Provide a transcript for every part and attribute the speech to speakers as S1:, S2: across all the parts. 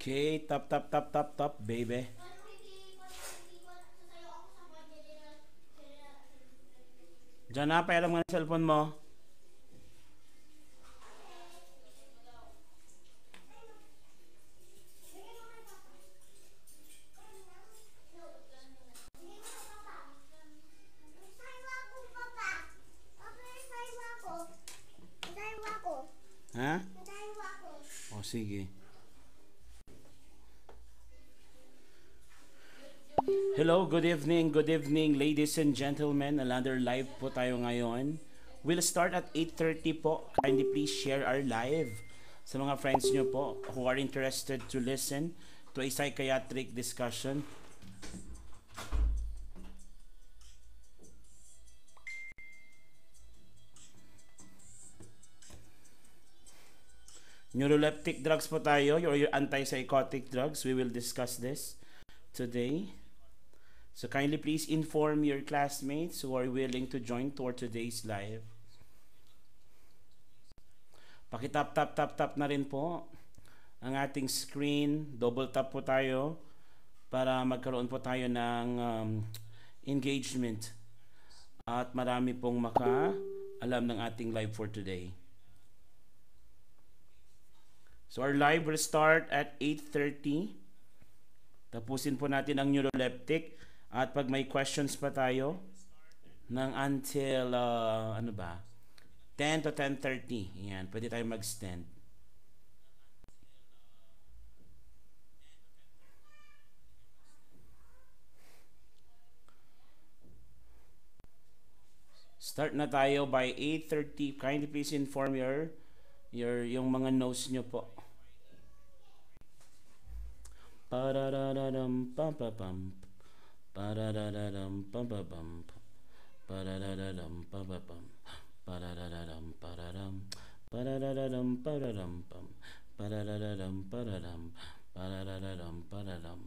S1: Okay, tap tap tap tap tap, baby. Diyan na, pairam nga ng cellphone mo. Ha? O, sige. Hello, good evening, ladies and gentlemen. Another live po tayo ngayon. We'll start at 8:30 po. Kindly please share our live sa mga friends nyo po who are interested to listen to a psychiatric discussion. Neuroleptic drugs po tayo, or your antipsychotic drugs. We will discuss this today. So kindly please inform your classmates who are willing to join for today's live. Pakitap tap tap tap na rin po ang ating screen. Double tap po tayo para magkaroon po tayo ng engagement at marami pong maka-alam ng ating live for today. So our live will start at 8:30. Tapusin po natin ang neuroleptic. At pag may questions pa tayo, ng until, 10 to 10:30. Yan, pwede tayo mag-stand. Start na tayo by 8:30. Kindly please inform yung mga notes nyo po. Parararam pam pam pam. Parararam pam pam pam. Parararam pam pam pam. Parararam pararam. Parararam pararam pam. Parararam pararam. Parararam pararam.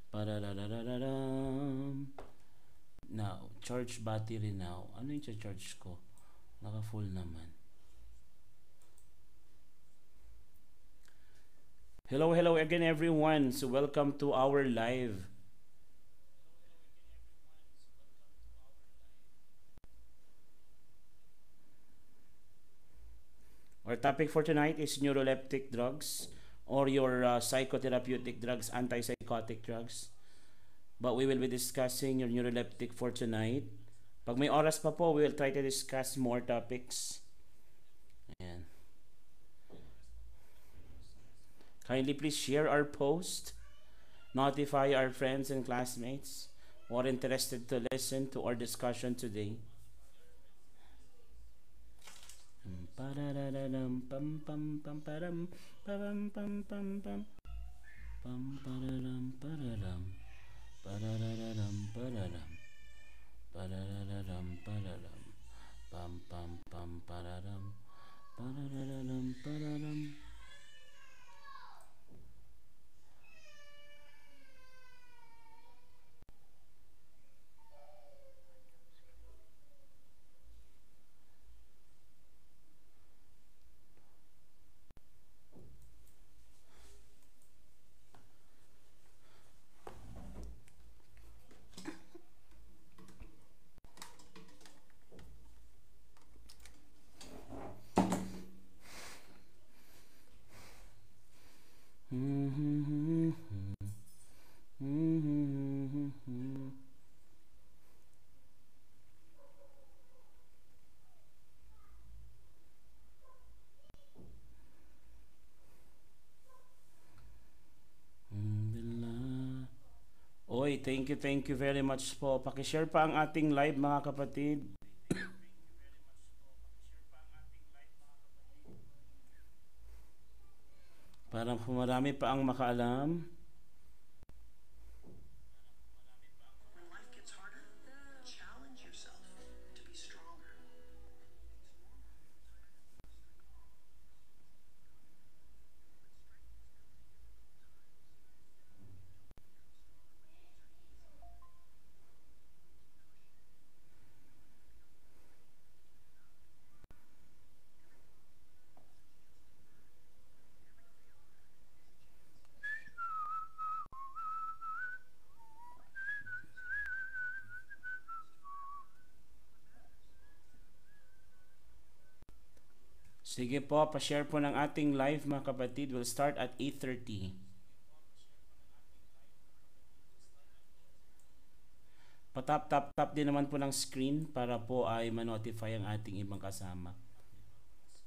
S1: Parararam. Now, charge battery now. Ano yung charge ko? Naka full naman. Hello again everyone. So welcome to our live. Our topic for tonight is neuroleptic drugs or your psychotherapeutic drugs, antipsychotic drugs. But we will be discussing your neuroleptic for tonight. Pag may oras pa po, we will try to discuss more topics. Ayan. Kindly please share our post. Notify our friends and classmates who are interested to listen to our discussion today. Parararam pam pam pam param pam pam pam pam pam pararam pararam parararam pararam parararam pararam pam pam pam pararam parararam pararam. Oy, thank you very much po. Paki-share pa ang ating live mga kapatid. Para marami pa ang makaalam. Sige po, pa-share po ng ating live mga kapatid. We'll start at 8:30. Pa-tap-tap-tap din naman po ng screen para po ay ma-notify ang ating ibang kasama.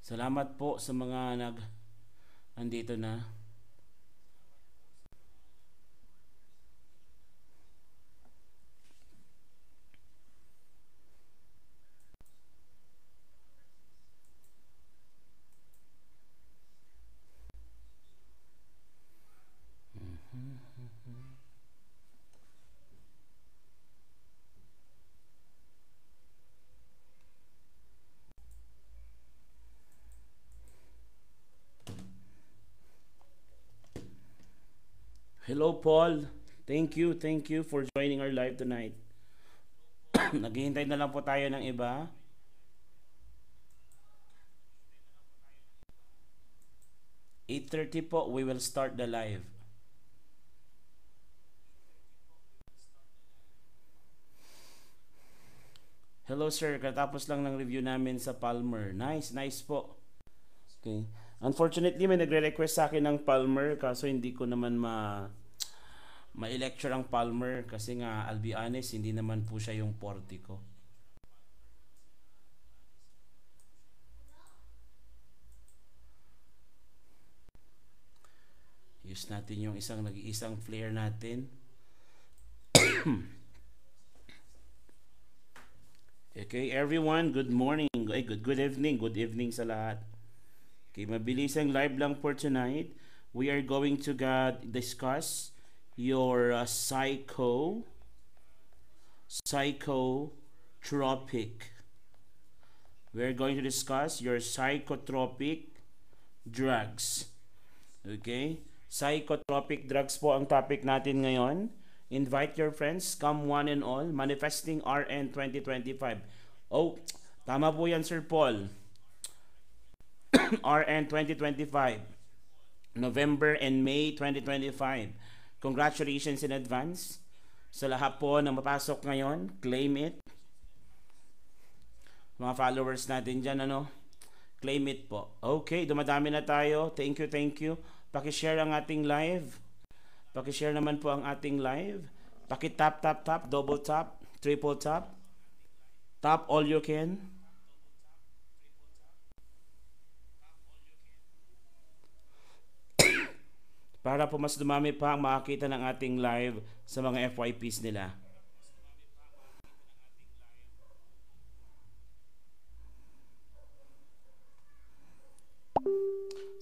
S1: Salamat po sa mga nandito na. Hello Paul. Thank you for joining our live tonight. Naghihintay na lang po tayo ng iba. (8:30) po, we will start the live. Hello sir, katapos lang ng review namin sa Palmer. Nice po. Okay. Unfortunately, may nagre-request sa akin ng Palmer kaso hindi ko naman ma-lecture ang Palmer kasi nga, I'll be honest, hindi naman po siya yung forte ko. Use natin yung nag-iisang flare natin. Okay, everyone, good morning. Good evening sa lahat. Okay, mabilis ang live lang for tonight. We are going to discuss your psychotropic. We're going to discuss your psychotropic drugs. Okay? Psychotropic drugs po ang topic natin ngayon. Invite your friends, come one and all. Manifesting RN 2025. Oh, tama po yan, Sir Paul. RN 2025. November and May 2025. Congratulations in advance sa lahat po na mapasok ngayon. Claim it. Mga followers natin dyan, claim it po. Okay, dumadami na tayo. Thank you. Paki-share ang ating live. Paki-share naman po ang ating live. Paki-tap, double tap, triple tap. Tap all you can. Para po mas dumami pa ang makakita ng ating live sa mga FYPs nila.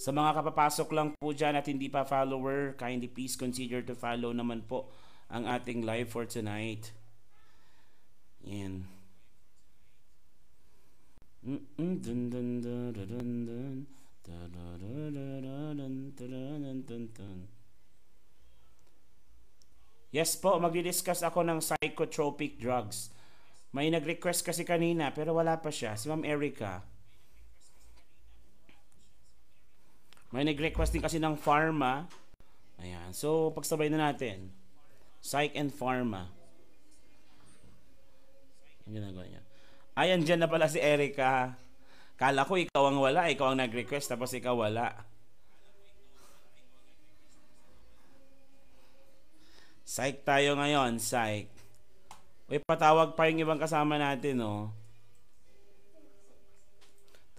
S1: Sa mga kapapasok lang po dyan at hindi pa follower, kindly please consider to follow naman po ang ating live for tonight. Yan. Yes po, magdi-discuss ako ng psychotropic drugs. May nag-request kasi kanina pero wala pa siya, si Ma'am Erica. May nag-request din kasi ng pharma. Ayan. So, pagsabay na natin. Psych and pharma. Ang ginagawa niya. Ayan, dyan na pala si Erica. Kala ko ikaw ang wala. Ikaw ang nag-request tapos ikaw wala. Psych tayo ngayon. Psych. Uy, patawag pa yung ibang kasama natin, oh.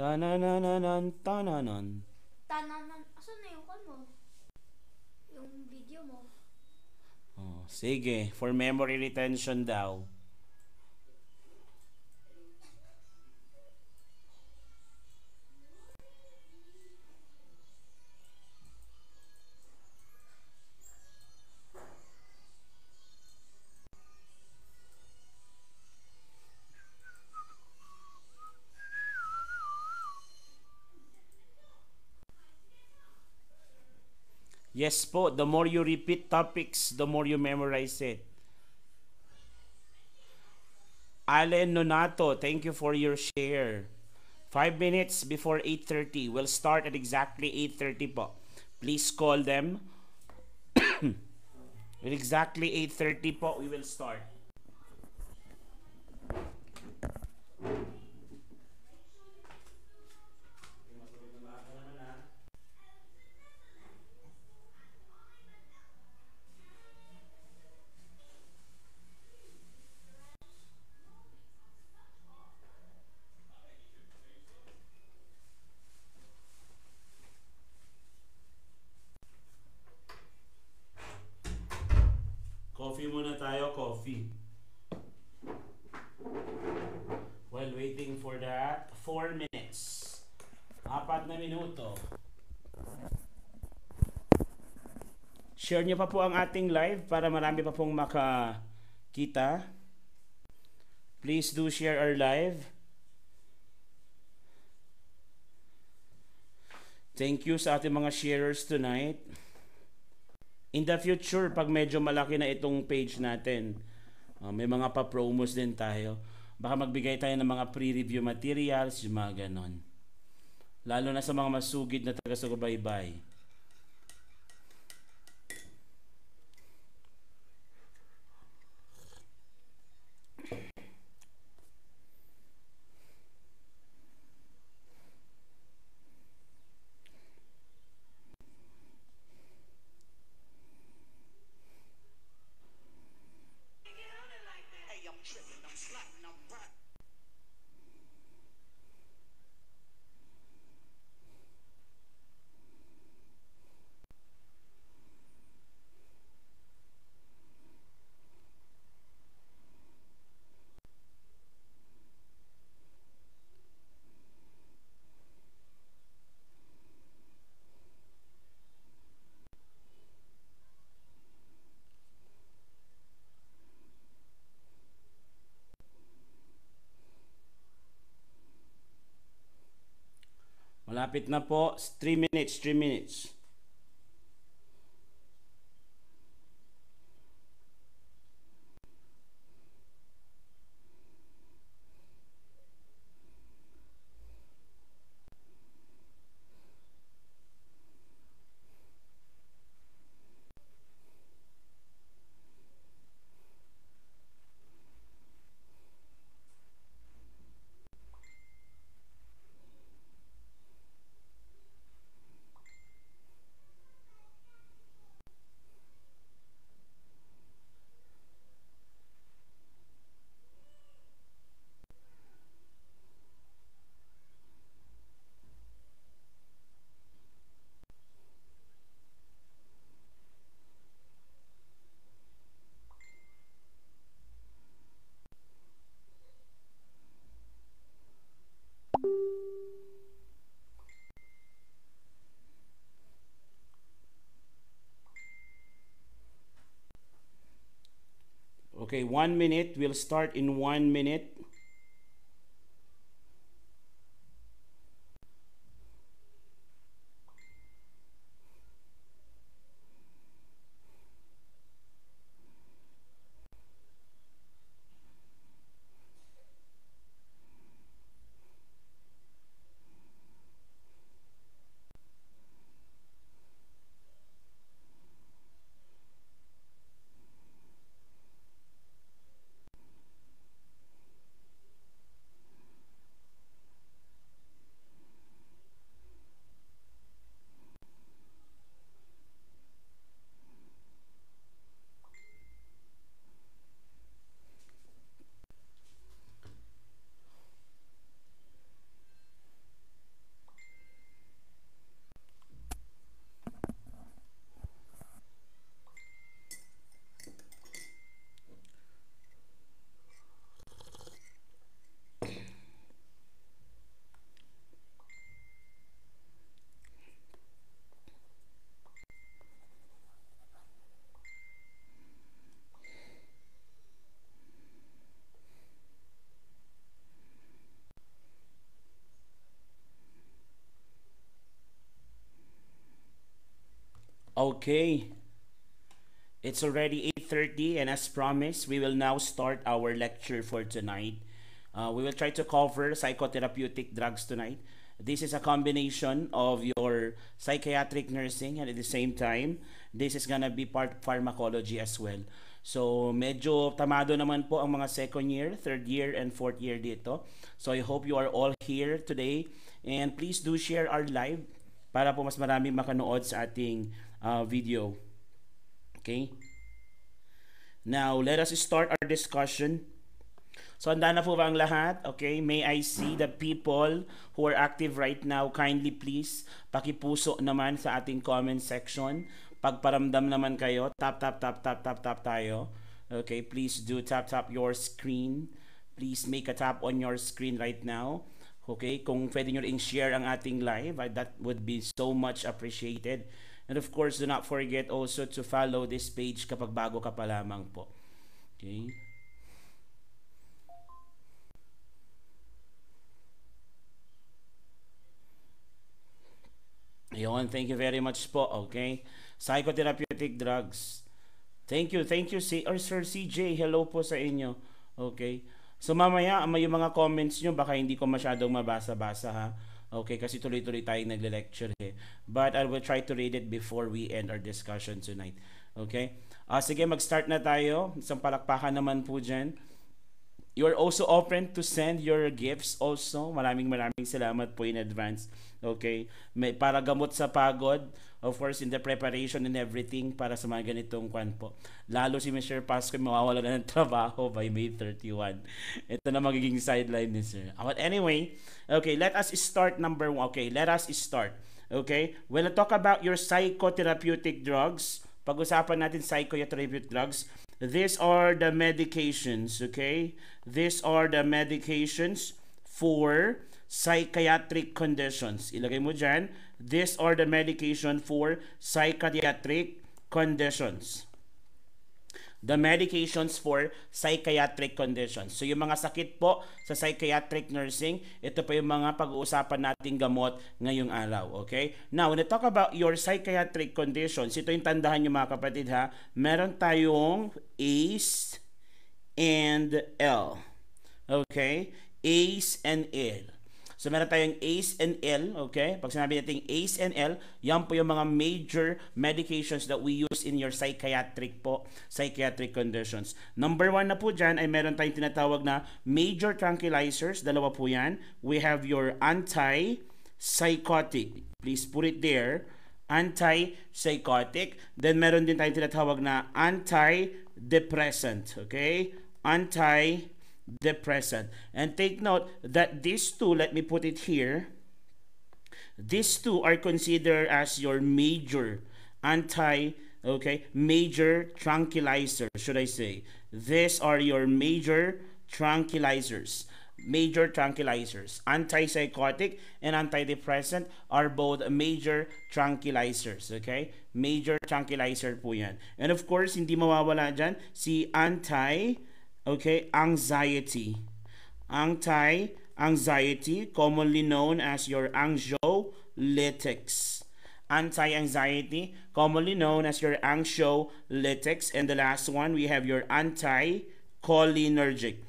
S1: Tanananan, tananan.
S2: Tananan, asan na yung mo? Yung video mo?
S1: Oh, sige, for memory retention daw. Yes po, the more you repeat topics, the more you memorize it. Allen Nonato, thank you for your share. 5 minutes before 8:30. We'll start at exactly 8:30 po. Please call them. At exactly 8:30 po, we will start. got 4 minutes. 4 na minuto. Share nyo pa po ang ating live para marami pa pong makakita. Please do share our live. Thank you sa ating mga sharers tonight. In the future, pag medyo malaki na itong page natin, may mga pa-promos din tayo. Baka magbigay tayo ng mga pre-review materials, yung mga ganon. Lalo na sa mga masugid na taga-subaybay. Malapit na po. 3 minutes, 3 minutes. Okay, 1 minute. We'll start in 1 minute. Okay. It's already 8:30 and as promised, we will now start our lecture for tonight. We will try to cover psychotherapeutic drugs tonight. This is a combination of your psychiatric nursing and at the same time, this is gonna be part pharmacology as well. So, medyo tamado naman po ang mga second year, third year, and fourth year dito. So, I hope you are all here today. And please do share our live para po mas maraming makanood sa ating video. Okay? Now, let us start our discussion. So, handa na po ba ang lahat? Okay, may I see the people who are active right now? Kindly please, pakipuso naman sa ating comment section. Pagparamdam naman kayo, tap tayo. Okay, please do tap your screen. Please make a tap on your screen right now Okay, kung pwede nyo ring share ang ating live, that would be so much appreciated. And of course, do not forget also to follow this page kapag bago ka pa lamang po. Okay? Ayun, thank you very much po. Okay? Psychotherapeutic drugs. Thank you, Sir CJ. Hello po sa inyo. Okay? So mamaya, may yung mga comments nyo, baka hindi ko masyadong mabasa-basa ha. Okay, kasi tuloy-tuloy tayong nagle-lecture eh. But I will try to read it before we end our discussion tonight. Okay? Sige, mag-start na tayo. Isang palakpakan naman po dyan. You are also open to send your gifts also. Maraming salamat po in advance. Okay? Para gamot sa pagod. Of course, in the preparation and everything para sa mga ganitong kwan po. Lalo si Mr. Pasco mawawala na ng trabaho by May 31. Ito na magiging sideline ni Sir. But anyway, okay, let us start number 1. Okay, let us start. Okay? When I talk about your psychotherapeutic drugs, pag-usapan natin psychotherapeutic drugs, these are the medications, okay? These are the medications for psychiatric conditions. Ilagay mo dyan, these are the medication for psychiatric conditions. The medications for psychiatric conditions. So yung mga sakit po sa psychiatric nursing, ito po yung mga pag-uusapan nating gamot ngayong araw. Okay? Now, when I talk about your psychiatric conditions, ito yung tandahan nyo mga kapatid ha, meron tayong ACE and L. Okay? ACE and L. So meron tayong ACE and L, okay? Pag sinabi natin ACE and L, yan po yung mga major medications that we use in your psychiatric conditions. Number 1 na po dyan ay meron tayong tinatawag na major tranquilizers, dalawa po yan. We have your antipsychotic. Please put it there. Antipsychotic. Then meron din tayong tinatawag na antidepressant, okay? Antidepressant. And take note that these two, let me put it here, these two are considered as your major major tranquilizers, should I say. These are your major tranquilizers. Major tranquilizers. Antipsychotic and antidepressant are both major tranquilizers, okay? Major tranquilizer po yan. And of course, hindi mawawala dyan si anxiety. Anxiety, commonly known as your anxiolytics. Anti-anxiety, commonly known as your anxiolytics. And the last one, we have your anticholinergic.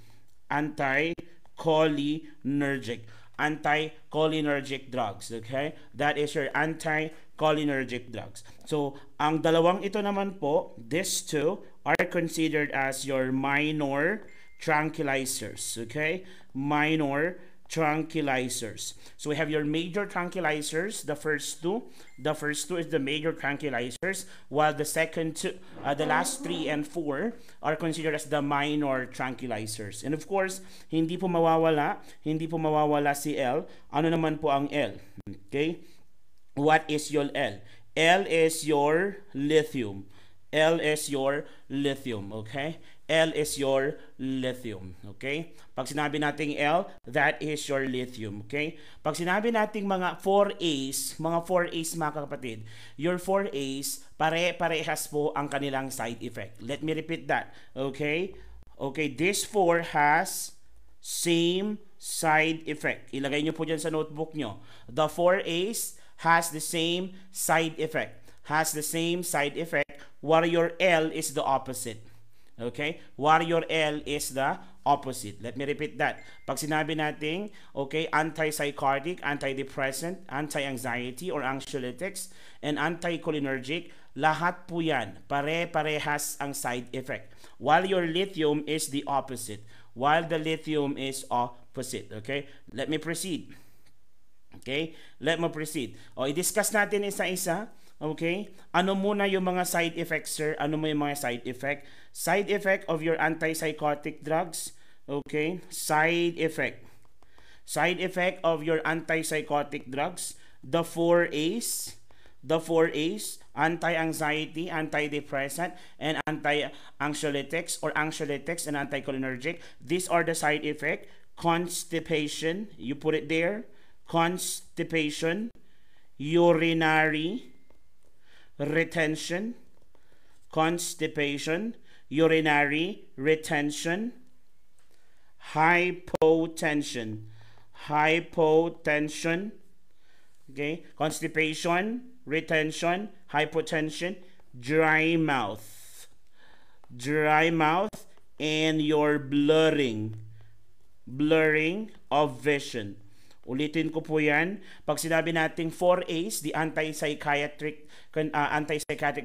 S1: Anticholinergic drugs, okay? That is your anticholinergic drugs. So, ang dalawang ito naman po, these two are considered as your minor tranquilizers, okay? Minor tranquilizers. So we have your major tranquilizers, the first two is the major tranquilizers, while the second two, the last 3 and 4 are considered as the minor tranquilizers. And of course, hindi po mawawala si L. Ano naman po ang L? Okay? What is your L? L is your lithium. L is your lithium, okay? L is your lithium, okay? Pag sinabi nating L, that is your lithium, okay? Pag sinabi nating mga 4A's mga kapatid, your 4A's, pare-parehas po ang kanilang side effect. Let me repeat that, okay? Okay, this 4 has same side effect. Ilagay nyo po dyan sa notebook nyo. The 4A's has the same side effect. While your L is the opposite. Okay? While your L is the opposite. Let me repeat that. Pag sinabi natin, okay, antipsychotic, antidepressant, anti-anxiety or anxiolytics, and anticholinergic, lahat po yan, pare-parehas ang side effect. While your lithium is the opposite. Okay? Let me proceed. O, i-discuss natin isa-isa. Okay? Ano muna yung mga side effects, sir? Ano mo yung mga side effect? Side effect of your antipsychotic drugs. Okay? Side effect of your antipsychotic drugs. The 4A's, anti-anxiety, antidepressant, and anti-anxiolytics or anxiolytics and anticholinergic. These are the side effect constipation, you put it there, constipation, urinary retention, constipation, urinary retention, hypotension, hypotension, okay, constipation, retention, hypotension, dry mouth, and your blurring of vision. Ulitin ko po yan. Pag sinabi nating 4A's, the antipsychotic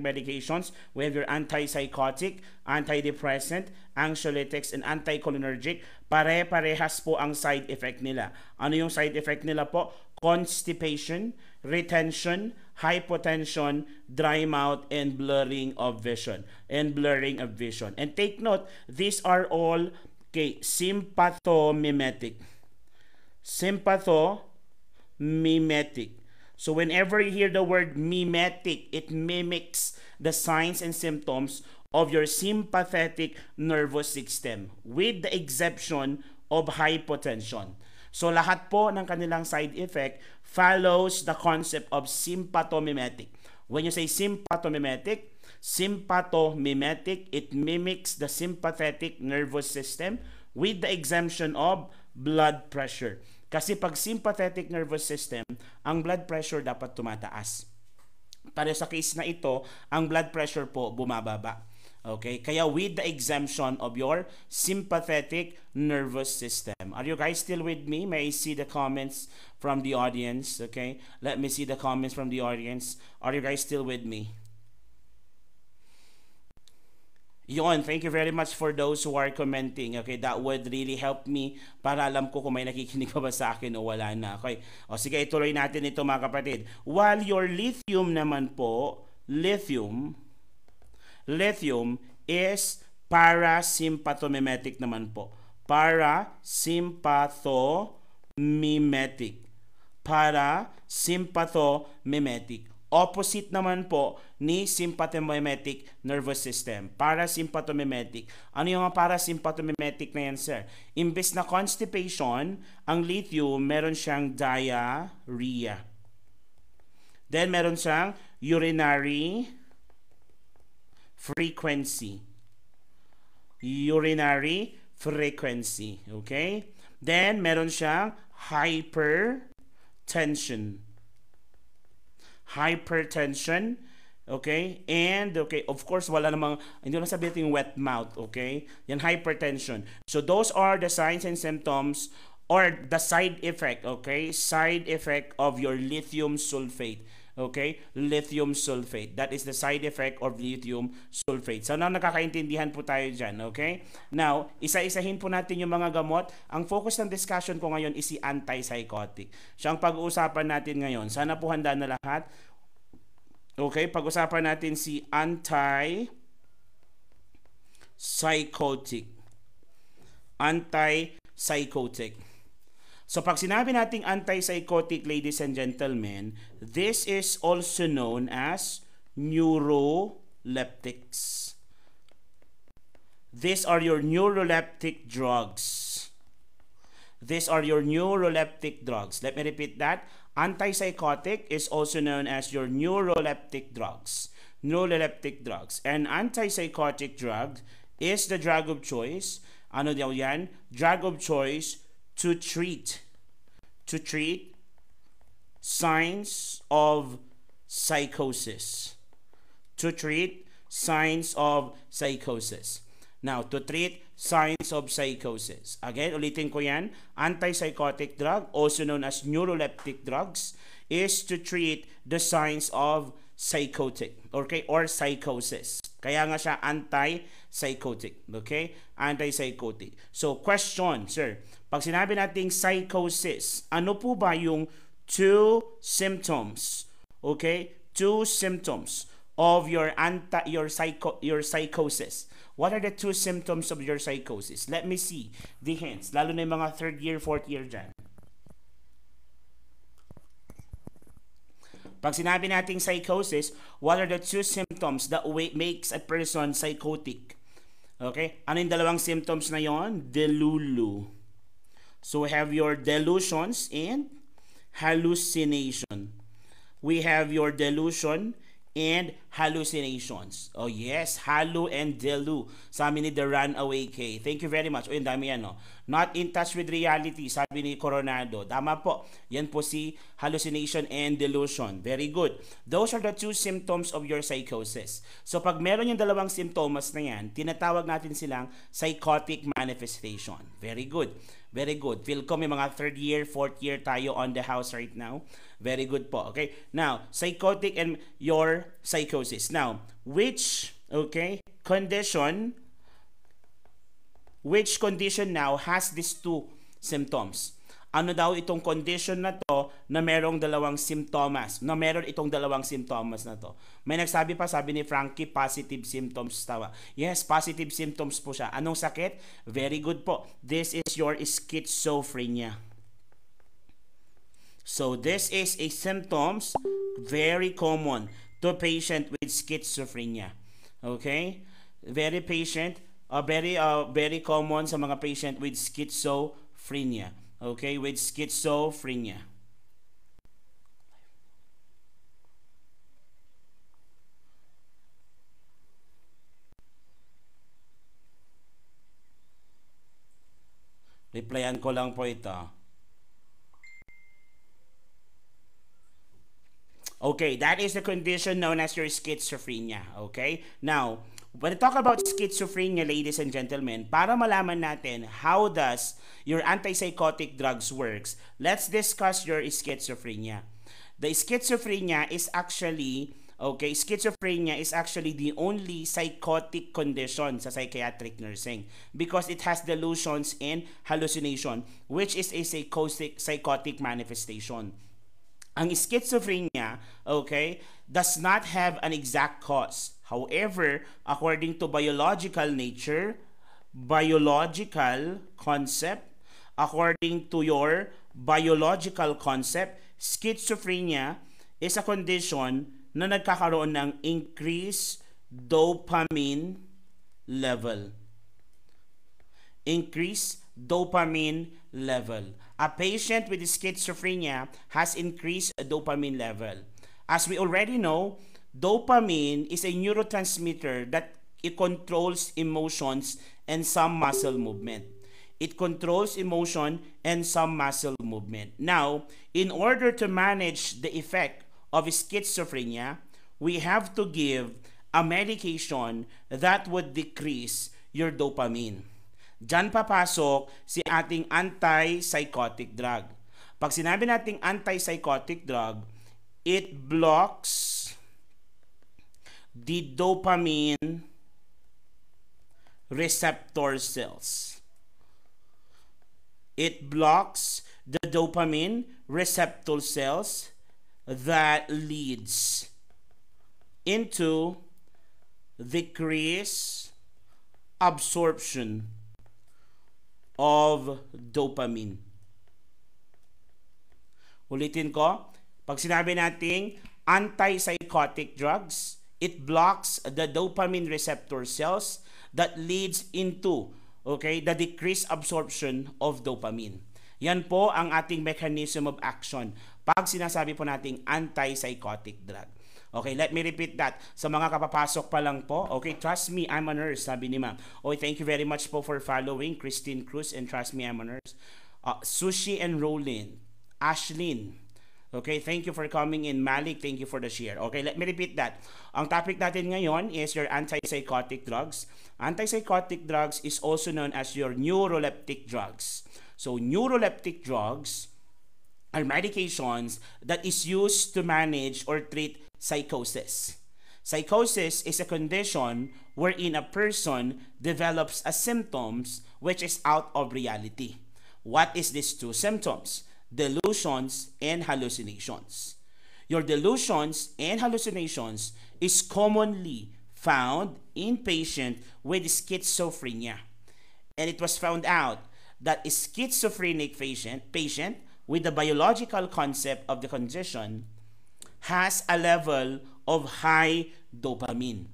S1: medications, we have your antipsychotic, antidepressant, anxiolytics, and anticholinergic. Pare-parehas po ang side effect nila. Ano yung side effect nila po? Constipation, retention, hypotension, dry mouth, and blurring of vision. And take note, these are all sympathomimetic. Sympathomimetic. So whenever you hear the word mimetic, it mimics the signs and symptoms of your sympathetic nervous system with the exception of hypotension. So lahat po ng kanilang side effect follows the concept of sympathomimetic. When you say sympathomimetic, it mimics the sympathetic nervous system with the exemption of blood pressure. Kasi pag sympathetic nervous system, ang blood pressure dapat tumataas. Para sa case na ito, ang blood pressure po bumababa. Okay? Kaya with the exemption of your sympathetic nervous system. Are you guys still with me? May I see the comments from the audience? Okay? Let me see the comments from the audience. Are you guys still with me? Yon, thank you very much for those who are commenting. Okay, that would really help me para alam ko kung may nakikinig pa ba sa akin o wala na. Okay, o sige, ituloy natin ito mga kapatid. While your lithium naman po, lithium is parasympathomimetic naman po. Parasympathomimetic. Opposite naman po ni sympathomimetic nervous system. Parasympathomimetic. Ano yung parasympathomimetic na yan, sir? Imbes na constipation, ang lithium, meron siyang diarrhea. Then, meron siyang urinary frequency. Okay? Then, meron siyang hypertension, okay? And, okay, of course, wala namang, hindi na sabihin yung wet mouth, okay? Yan, hypertension. So, those are the signs and symptoms or the side effect, okay? Side effect of your lithium sulfate, okay? Lithium sulfate. That is the side effect of lithium sulfate. So, now, nakakaintindihan po tayo dyan, okay? Now, isa-isahin po natin yung mga gamot. Ang focus ng discussion ko ngayon is si antipsychotic. Siya ang pag-uusapan natin ngayon. Sana po handa na lahat. Okay, pag-usapan natin si antipsychotic. So pag sinabi nating antipsychotic, ladies and gentlemen, this is also known as neuroleptics. These are your neuroleptic drugs. Let me repeat that. Antipsychotic is also known as your neuroleptic drugs. An antipsychotic drug is the drug of choice. Ano daw yan? Drug of choice to treat signs of psychosis. Now, to treat signs of psychosis. Again, ulitin ko yan. Antipsychotic drug, also known as neuroleptic drugs, is to treat the signs of psychotic, okay, or psychosis. Kaya nga siya antipsychotic, okay? Antipsychotic. So, question, sir. Pag sinabi nating psychosis, ano po ba yung two symptoms, okay? Two symptoms of your psychosis. What are the two symptoms of your psychosis? Let me see the hints. Lalo na yung mga 3rd year, 4th year dyan. Pag sinabi nating psychosis, what are the two symptoms that makes a person psychotic? Okay? Ano yung dalawang symptoms na yon? Delulu. So we have your delusions and hallucination. We have your delusion and hallucinations. Oh yes, halu and delu. Sabi ni The Runaway K. Thank you very much. O yun, dami yan, no? Not in touch with reality, sabi ni Coronado. Tama po. Yan po si hallucination and delusion. Very good. Those are the two symptoms of your psychosis. So pag meron yung dalawang symptoms na yan, tinatawag natin silang psychotic manifestation. Very good. Very good. Feel ko may mga third year, fourth year tayo on the house right now. Very good po. Okay. Now, psychotic and your psychosis. Now, which condition now has these two symptoms? Ano daw itong condition na to na merong dalawang symptoms? Na meron itong dalawang symptoms na to. May nagsabi pa, sabi ni Frankie, positive symptoms tawa. Yes, positive symptoms po siya. Anong sakit? Very good po. This is your schizophrenia. So this is a symptoms very common to patient with schizophrenia. Okay? Very common sa mga patient with schizophrenia. Okay, with schizophrenia. Replyan ko lang po ito. Okay, that is the condition known as your schizophrenia. Okay? Now, when we talk about schizophrenia, ladies and gentlemen, para malaman natin how does your antipsychotic drugs works, let's discuss your schizophrenia. The schizophrenia is actually, schizophrenia is actually the only psychotic condition sa psychiatric nursing because it has delusions and hallucination, which is a psychotic manifestation. Ang schizophrenia, does not have an exact cause. However, according to biological nature, biological concept, according to your biological concept, schizophrenia is a condition na nagkakaroon ng increased dopamine level. Increased dopamine level. A patient with schizophrenia has increased dopamine level. As we already know, dopamine is a neurotransmitter that it controls emotions and some muscle movement. It controls emotion and some muscle movement. Now, in order to manage the effect of schizophrenia, we have to give a medication that would decrease your dopamine. Diyan papasok si ating antipsychotic drug. Pag sinabi nating antipsychotic drug, it blocks the dopamine receptor cells. It blocks the dopamine receptor cells that leads into decreased absorption of dopamine. Ulitin ko, pag sinabi nating antipsychotic drugs, it blocks the dopamine receptor cells that leads into the decreased absorption of dopamine. Yan po ang ating mechanism of action pag sinasabi po nating antipsychotic drug. Okay, let me repeat that. Sa mga kapapasok pa lang po, trust me, I'm a nurse, sabi ni ma'am. Thank you very much po for following Christine Cruz and trust me, I'm a nurse. Sushi and Roland, Ashlyn, thank you for coming in. Malik, thank you for the share. Let me repeat that. Ang topic natin ngayon is your antipsychotic drugs. Antipsychotic drugs is also known as your neuroleptic drugs. So, neuroleptic drugs are medications that is used to manage or treat psychosis. Psychosis is a condition wherein a person develops a symptoms which is out of reality. What is these two symptoms? Delusions and hallucinations. Your delusions and hallucinations is commonly found in patients with schizophrenia. And it was found out that a schizophrenic patient with the biological concept of the condition has a level of high dopamine.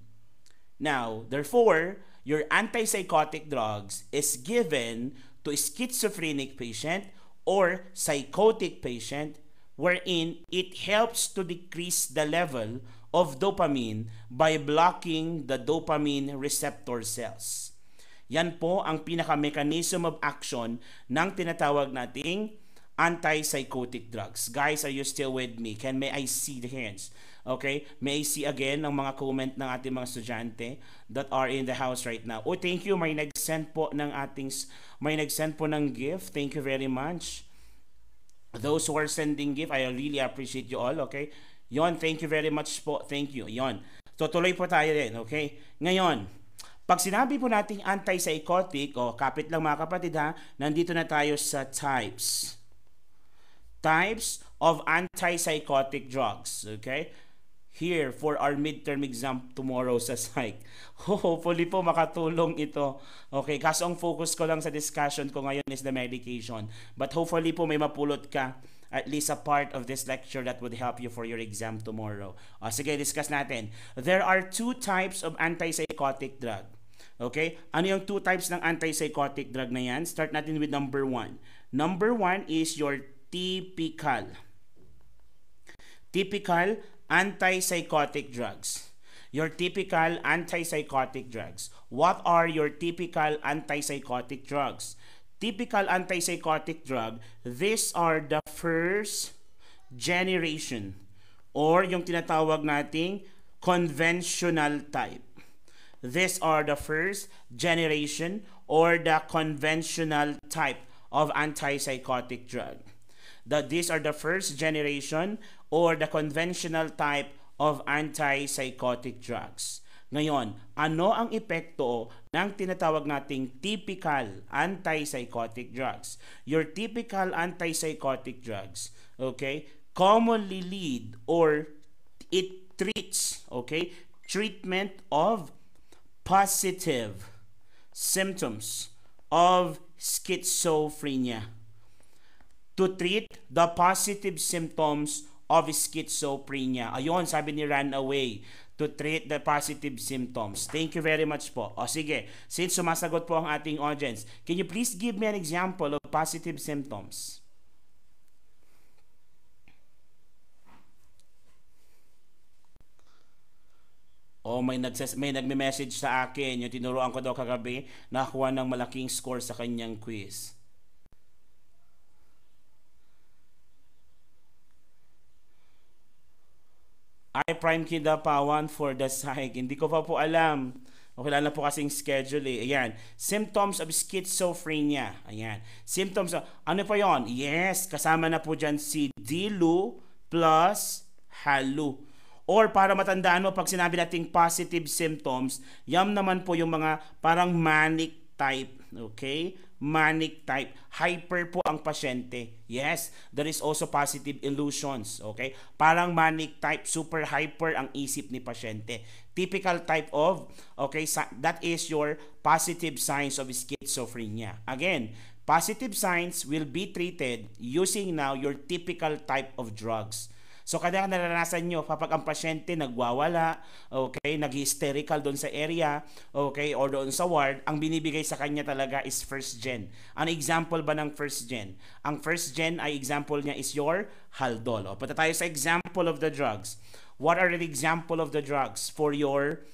S1: Now, therefore, your antipsychotic drugs is given to schizophrenic patient or psychotic patient, wherein it helps to decrease the level of dopamine by blocking the dopamine receptor cells. Yan po ang pinaka-mechanism of action ng tinatawag nating antipsychotic drugs. Guys, are you still with me? May I see the hands? Okay? May I see again ang mga comment ng ating mga estudyante that are in the house right now? Oh, thank you. May nag-send po ng gift. Thank you very much. Those who are sending gift, I really appreciate you all. Okay? Yon, thank you very much po. Thank you. Yon. Tutuloy po tayo din. Okay? Ngayon, pag sinabi po nating antipsychotic, kapit lang mga kapatid ha, nandito na tayo sa types. Types of antipsychotic drugs. Okay? Here for our midterm exam tomorrow sa psych. Hopefully po makatulong ito. Okay, kaso ang focus ko lang sa discussion ko ngayon is the medication. But hopefully po may mapulot ka at least a part of this lecture that would help you for your exam tomorrow. Sige, discuss natin. There are two types of antipsychotic drug. Okay? Ano yung two types ng antipsychotic drug na yan? Start natin with number 1. Number 1 is your typical antipsychotic drugs. Your typical antipsychotic drugs. What are your typical antipsychotic drugs? Typical antipsychotic drug, these are the first generation or yung tinatawag nating conventional type. These are the first generation or the conventional type of antipsychotic drug. These are the first generation or the conventional type of antipsychotic drugs. Ngayon, ano ang epekto ng tinatawag nating typical antipsychotic drugs? Your typical antipsychotic drugs, okay, commonly lead or it treats, okay, treatment of positive symptoms of schizophrenia. To treat the positive symptoms of schizophrenia. Ayun, sabi ni Runaway, to treat the positive symptoms. Thank you very much po. Sige, since sumasagot po ang ating audience, can you please give me an example of positive symptoms? May nagme-message sa akin, yung tinuruan ko daw kagabi, nakakuha ng malaking score sa kanyang quiz. Prime Kidapawan for the psych. Hindi ko pa po alam. Okay, lalo po kasing schedule eh. Ayan. Symptoms of schizophrenia. Ayan. Symptoms of, ano pa yon? Yes, kasama na po dyan si Dilu plus Halu. Or para matandaan mo, pag sinabi nating positive symptoms, yan naman po yung mga parang manic type. Okay? Manic type. Hyper po ang pasyente. Yes, there is also positive illusions. Okay? Parang manic type, super hyper ang isip ni pasyente. Typical type of, okay, that is your positive signs of schizophrenia. Again, positive signs will be treated using now your typical type of drugs. So kada naranasan nyo, kapag ang pasyente nagwawala, okay, nag-hysterical doon sa area, okay, or doon sa ward, ang binibigay sa kanya talaga is first gen. Ang example ba ng first gen? Ang first gen ay example niya is your Haldol. Punta tayo sa example of the drugs. What are the example of the drugs for your,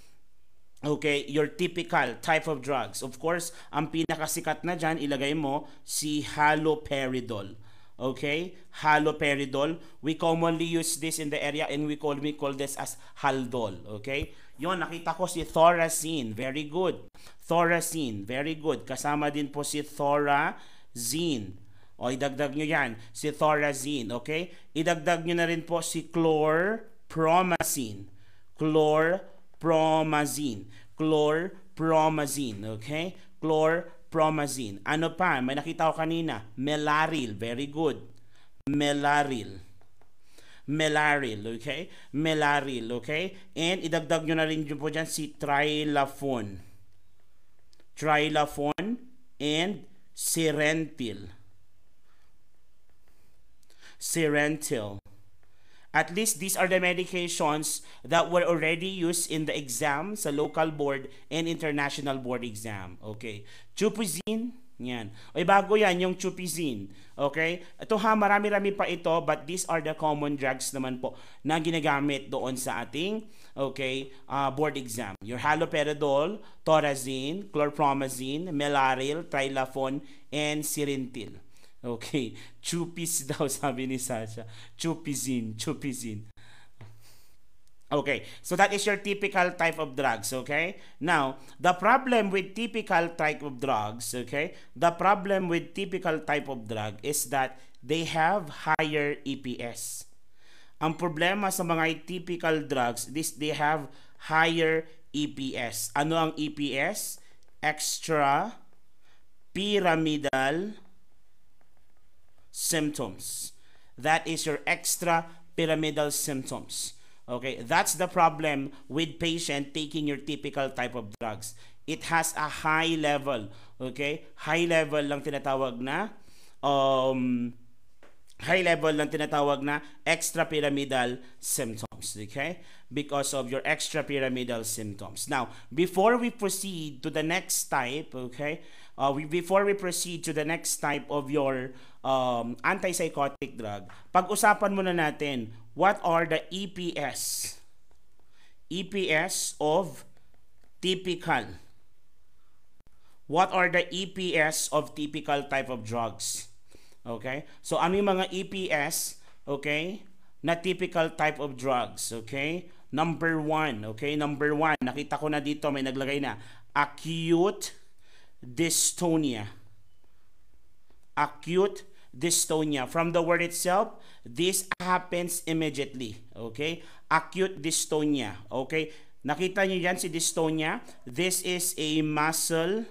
S1: okay, your typical type of drugs? Of course, ang pinakasikat na dyan, ilagay mo si haloperidol. Okay, haloperidol. We commonly use this in the area and we call this as Haldol. Okay, yon, nakita ko si Thorazine. Very good. Thorazine, very good. Kasama din po si Thorazine. O, idagdag nyo yan, si Thorazine. Okay, idagdag nyo na rin po si chlorpromazine. Chlorpromazine. Okay, chlorpromazine. Ano pa? May nakita ko kanina. Melaril. Very good. Melaril, okay? Melaril, okay? And idagdag nyo na rin po dyan si trilafone. Trilafone and Serentil. At least these are the medications that were already used in the exam sa local board and international board exam. Okay. Chupuzine, Yan. Oy, bago yan, yung chupizin. Okay? Ito ha, marami-rami pa ito, but these are the common drugs naman po na ginagamit doon sa ating board exam. Your haloperidol, thorazine, chlorpromazine, melaril, trilafon, and sirintil. Okay. Chupis daw, sabi ni Sasha. Chupizin, chupizin. Okay, so that is your typical type of drugs, okay? Now, the problem with typical type of drugs, okay? The problem with typical type of drug is that they have higher EPS. Ang problema sa mga typical drugs, they have higher EPS. Ano ang EPS? Extra pyramidal symptoms. That is your extra pyramidal symptoms. Okay, that's the problem with patient taking your typical type of drugs. It has a high level, okay? High level lang tinatawag na extra pyramidal symptoms, okay? Because of your extra pyramidal symptoms. Now, before we proceed to the next type, okay? Before we proceed to the next type of your antipsychotic drug, pag-usapan muna natin what are the EPS of typical. What are the EPS of typical type of drugs? Okay? So ano yung mga EPS, okay, na typical type of drugs, okay? Number 1, okay? Number 1, nakita ko na dito may naglagay na acute dystonia. Acute dystonia. From the word itself, this happens immediately. Okay? Acute dystonia. Okay? Nakita niyo yan si dystonia? This is a muscle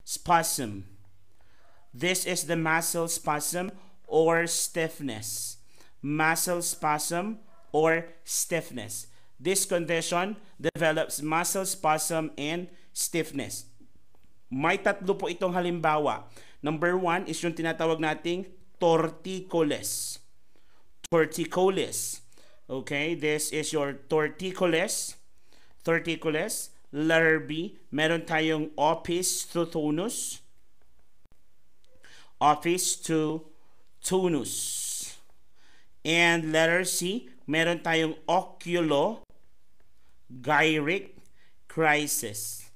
S1: spasm. This is the muscle spasm or stiffness. Muscle spasm or stiffness. This condition develops muscle spasm and stiffness. May tatlo po itong halimbawa. Number 1 is yung tinatawag nating torticollis. Torticollis. Okay, this is your torticollis. Torticollis. Letter B, meron tayong opisthotonus. Opisthotonus. And letter C, meron tayong oculogyric crisis.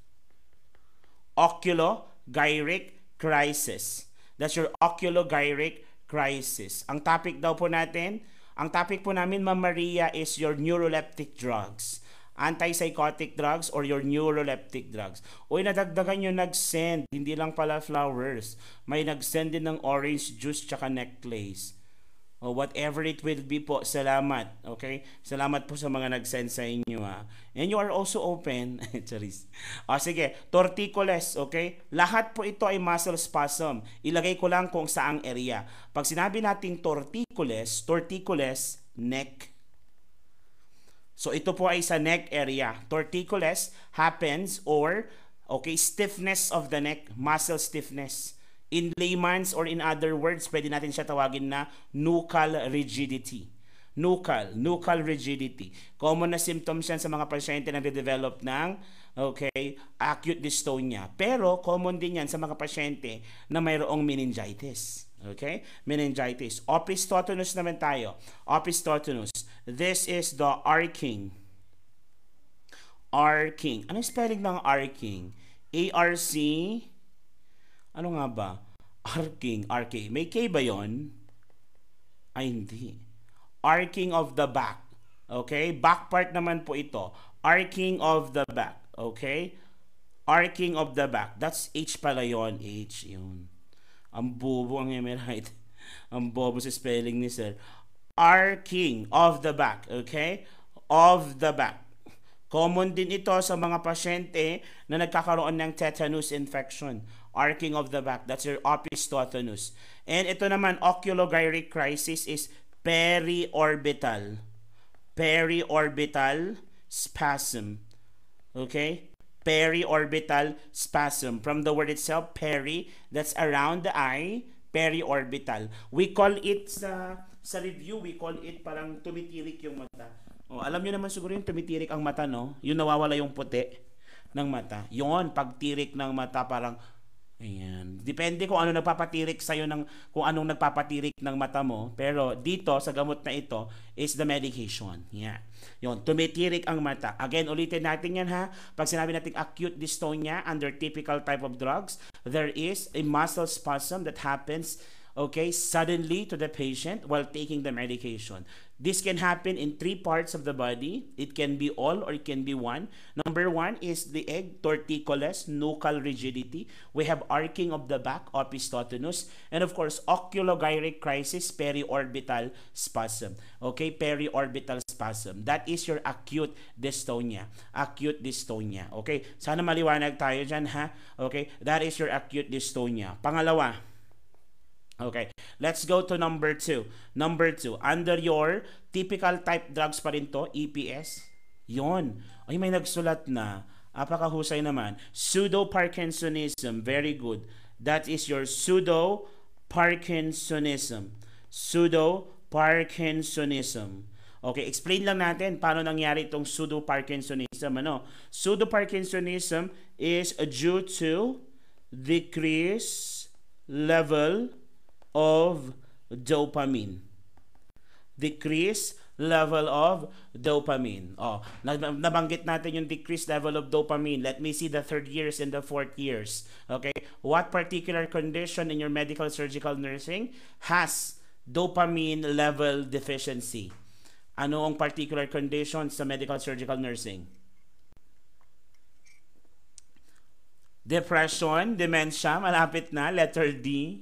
S1: Oculogyric crisis. That's your oculogyric crisis. Ang topic daw po natin, ang topic po namin, Ma'am Maria, is your neuroleptic drugs. Antipsychotic drugs or your neuroleptic drugs. Uy, nadagdagan yung nag-send. Hindi lang pala flowers. May nag-send din ng orange juice tsaka necklace. O whatever it will be po, salamat. Okay? Salamat po sa mga nag-send sa inyo, ha. And you are also open. Charis. O sige, torticollis, okay? Lahat po ito ay muscle spasm. Ilagay ko lang kung saang area. Pag sinabi nating torticollis, neck. So ito po ay sa neck area. Torticollis happens or, okay, stiffness of the neck, muscle stiffness. In layman's or in other words, pwede natin siya tawagin na nuchal rigidity. Nuchal rigidity. Common na symptoms yan sa mga pasyente na nagde-develop ng, okay, acute dystonia. Pero common din yan sa mga pasyente na mayroong meningitis. Okay? Meningitis. Opisthotonus naman tayo. Opisthotonus. This is the arcing. Arcing. Anong spelling ng arcing? A-R-C... Ano nga ba? Arcing. May K ba yon? Ay, hindi. Arcing of the back. Okay? Back part naman po ito. Arcing of the back. Okay? Arcing of the back. That's H pala yon. H yun. Ang bobo ang emerite. Ang bobo sa spelling ni sir. Arcing of the back. Okay? Of the back. Common din ito sa mga pasyente na nagkakaroon ng tetanus infection. Arcing of the back. That's your opisthotonus. And ito naman, oculogyric crisis is periorbital. Periorbital spasm. Okay? Periorbital spasm. From the word itself, peri, that's around the eye, periorbital. We call it, sa review, we call it parang tumitirik yung mata. Oh, alam nyo naman siguro yung tumitirik ang mata, no? Yung nawawala yung puti ng mata. Yun, pagtirik ng mata, parang Ayan. Depende kung ano nagpapatirik sa'yo kung anong nagpapatirik ng mata mo. Pero dito, sa gamot na ito, is the medication. Yeah. Yun, tumitirik ang mata. Again, ulitin natin yan ha. Pag sinabi natin acute dystonia under typical type of drugs, there is a muscle spasm that happens suddenly to the patient while taking the medication. This can happen in 3 parts of the body. It can be all or it can be one. Number 1 is the egg torticollis, nuchal rigidity. We have arcing of the back, opisthottonus. And of course, oculogyric crisis, periorbital spasm. Okay, periorbital spasm. That is your acute dystonia. Acute dystonia. Okay, sana maliwanag tayo dyan ha. Okay, that is your acute dystonia. Pangalawa, okay, let's go to number 2. Number 2, under your typical type drugs pa rin to, EPS. Yon. Ay, may nagsulat na. Apakahusay naman. Pseudo-Parkinsonism. Very good. That is your pseudo-Parkinsonism. Pseudo-Parkinsonism. Okay, explain lang natin paano nangyari itong pseudo-Parkinsonism. Pseudo-Parkinsonism is due to decreased level of dopamine. Decrease level of dopamine. Nabanggit natin yung decreased level of dopamine. Let me see the 3rd years and the 4th years. Okay, what particular condition in your medical surgical nursing has dopamine level deficiency? Ano ang particular condition sa medical surgical nursing? Depression, dementia, malapit na, letter D.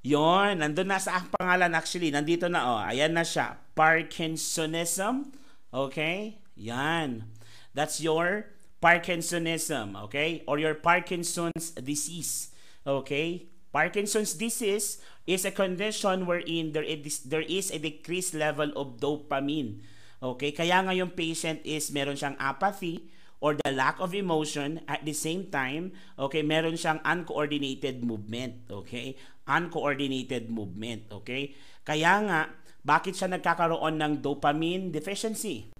S1: Yon, nandun na sa pangalan actually. Nandito na, ayan na siya. Parkinsonism. Okay? Yan. That's your Parkinsonism. Okay? Or your Parkinson's disease. Okay? Parkinson's disease is a condition wherein there is a decreased level of dopamine. Okay? Kaya nga yung patient is meron siyang apathy or the lack of emotion. At the same time, okay, meron siyang uncoordinated movement. Okay? Uncoordinated movement. Okay? Kaya nga, bakit siya nagkakaroon ng dopamine deficiency?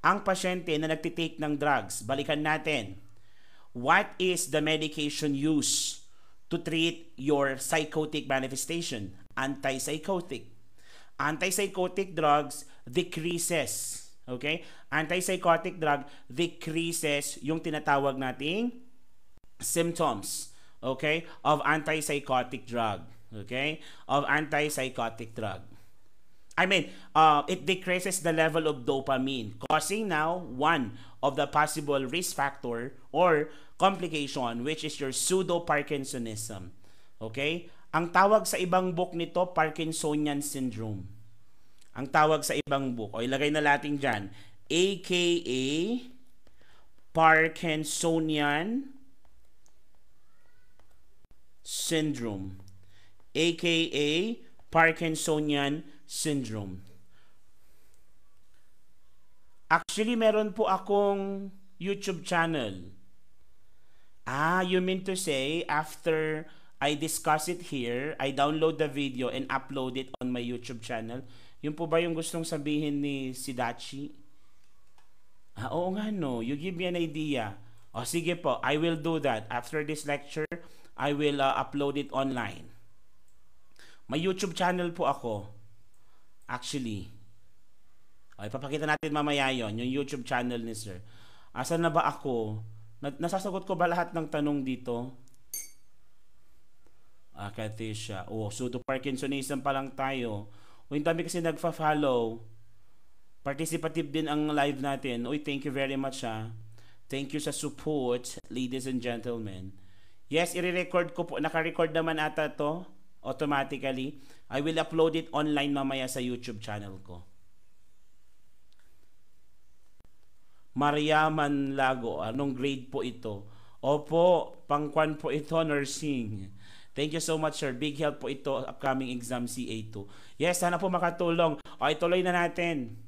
S1: Ang pasyente na nagtitake ng drugs, balikan natin. What is the medication used to treat your psychotic manifestation? Antipsychotic. Antipsychotic drugs decreases. Okay? Antipsychotic drug decreases yung tinatawag nating symptoms. Okay? Of antipsychotic drug. Okay? Of antipsychotic drug. I mean, it decreases the level of dopamine, causing now one of the possible risk factor or complication, which is your pseudo-Parkinsonism. Okay? Ang tawag sa ibang book nito, Parkinsonian syndrome. Ang tawag sa ibang book, o ilagay na natin dyan, aka Parkinsonian syndrome. Aka Parkinsonian syndrome. Actually, meron po akong YouTube channel. You mean to say, after I discuss it here, I download the video and upload it on my YouTube channel. Yun po ba yung gustong sabihin ni Sidachi? Oo nga no. You give me an idea. Sige po, I will do that. After this lecture, I will upload it online. May YouTube channel po ako. Actually. Ipapakita natin mamaya yon, yung YouTube channel ni Sir. Asan na ba ako? Nasasagot ko ba lahat ng tanong dito? Katisha. Pseudo-Parkinsonism pa lang tayo. Yung dami kasi nagfa-follow. Participative din ang live natin. Thank you very much Thank you sa support, ladies and gentlemen. Yes, i-record ko po. Naka-record naman ata to automatically. I will upload it online mamaya sa YouTube channel ko. Maria Manlago, anong grade po ito? Opo, pangkwan po ito, nursing. Thank you so much, sir. Big help po ito, upcoming exam CA2. Yes, sana po makatulong. Ituloy na natin.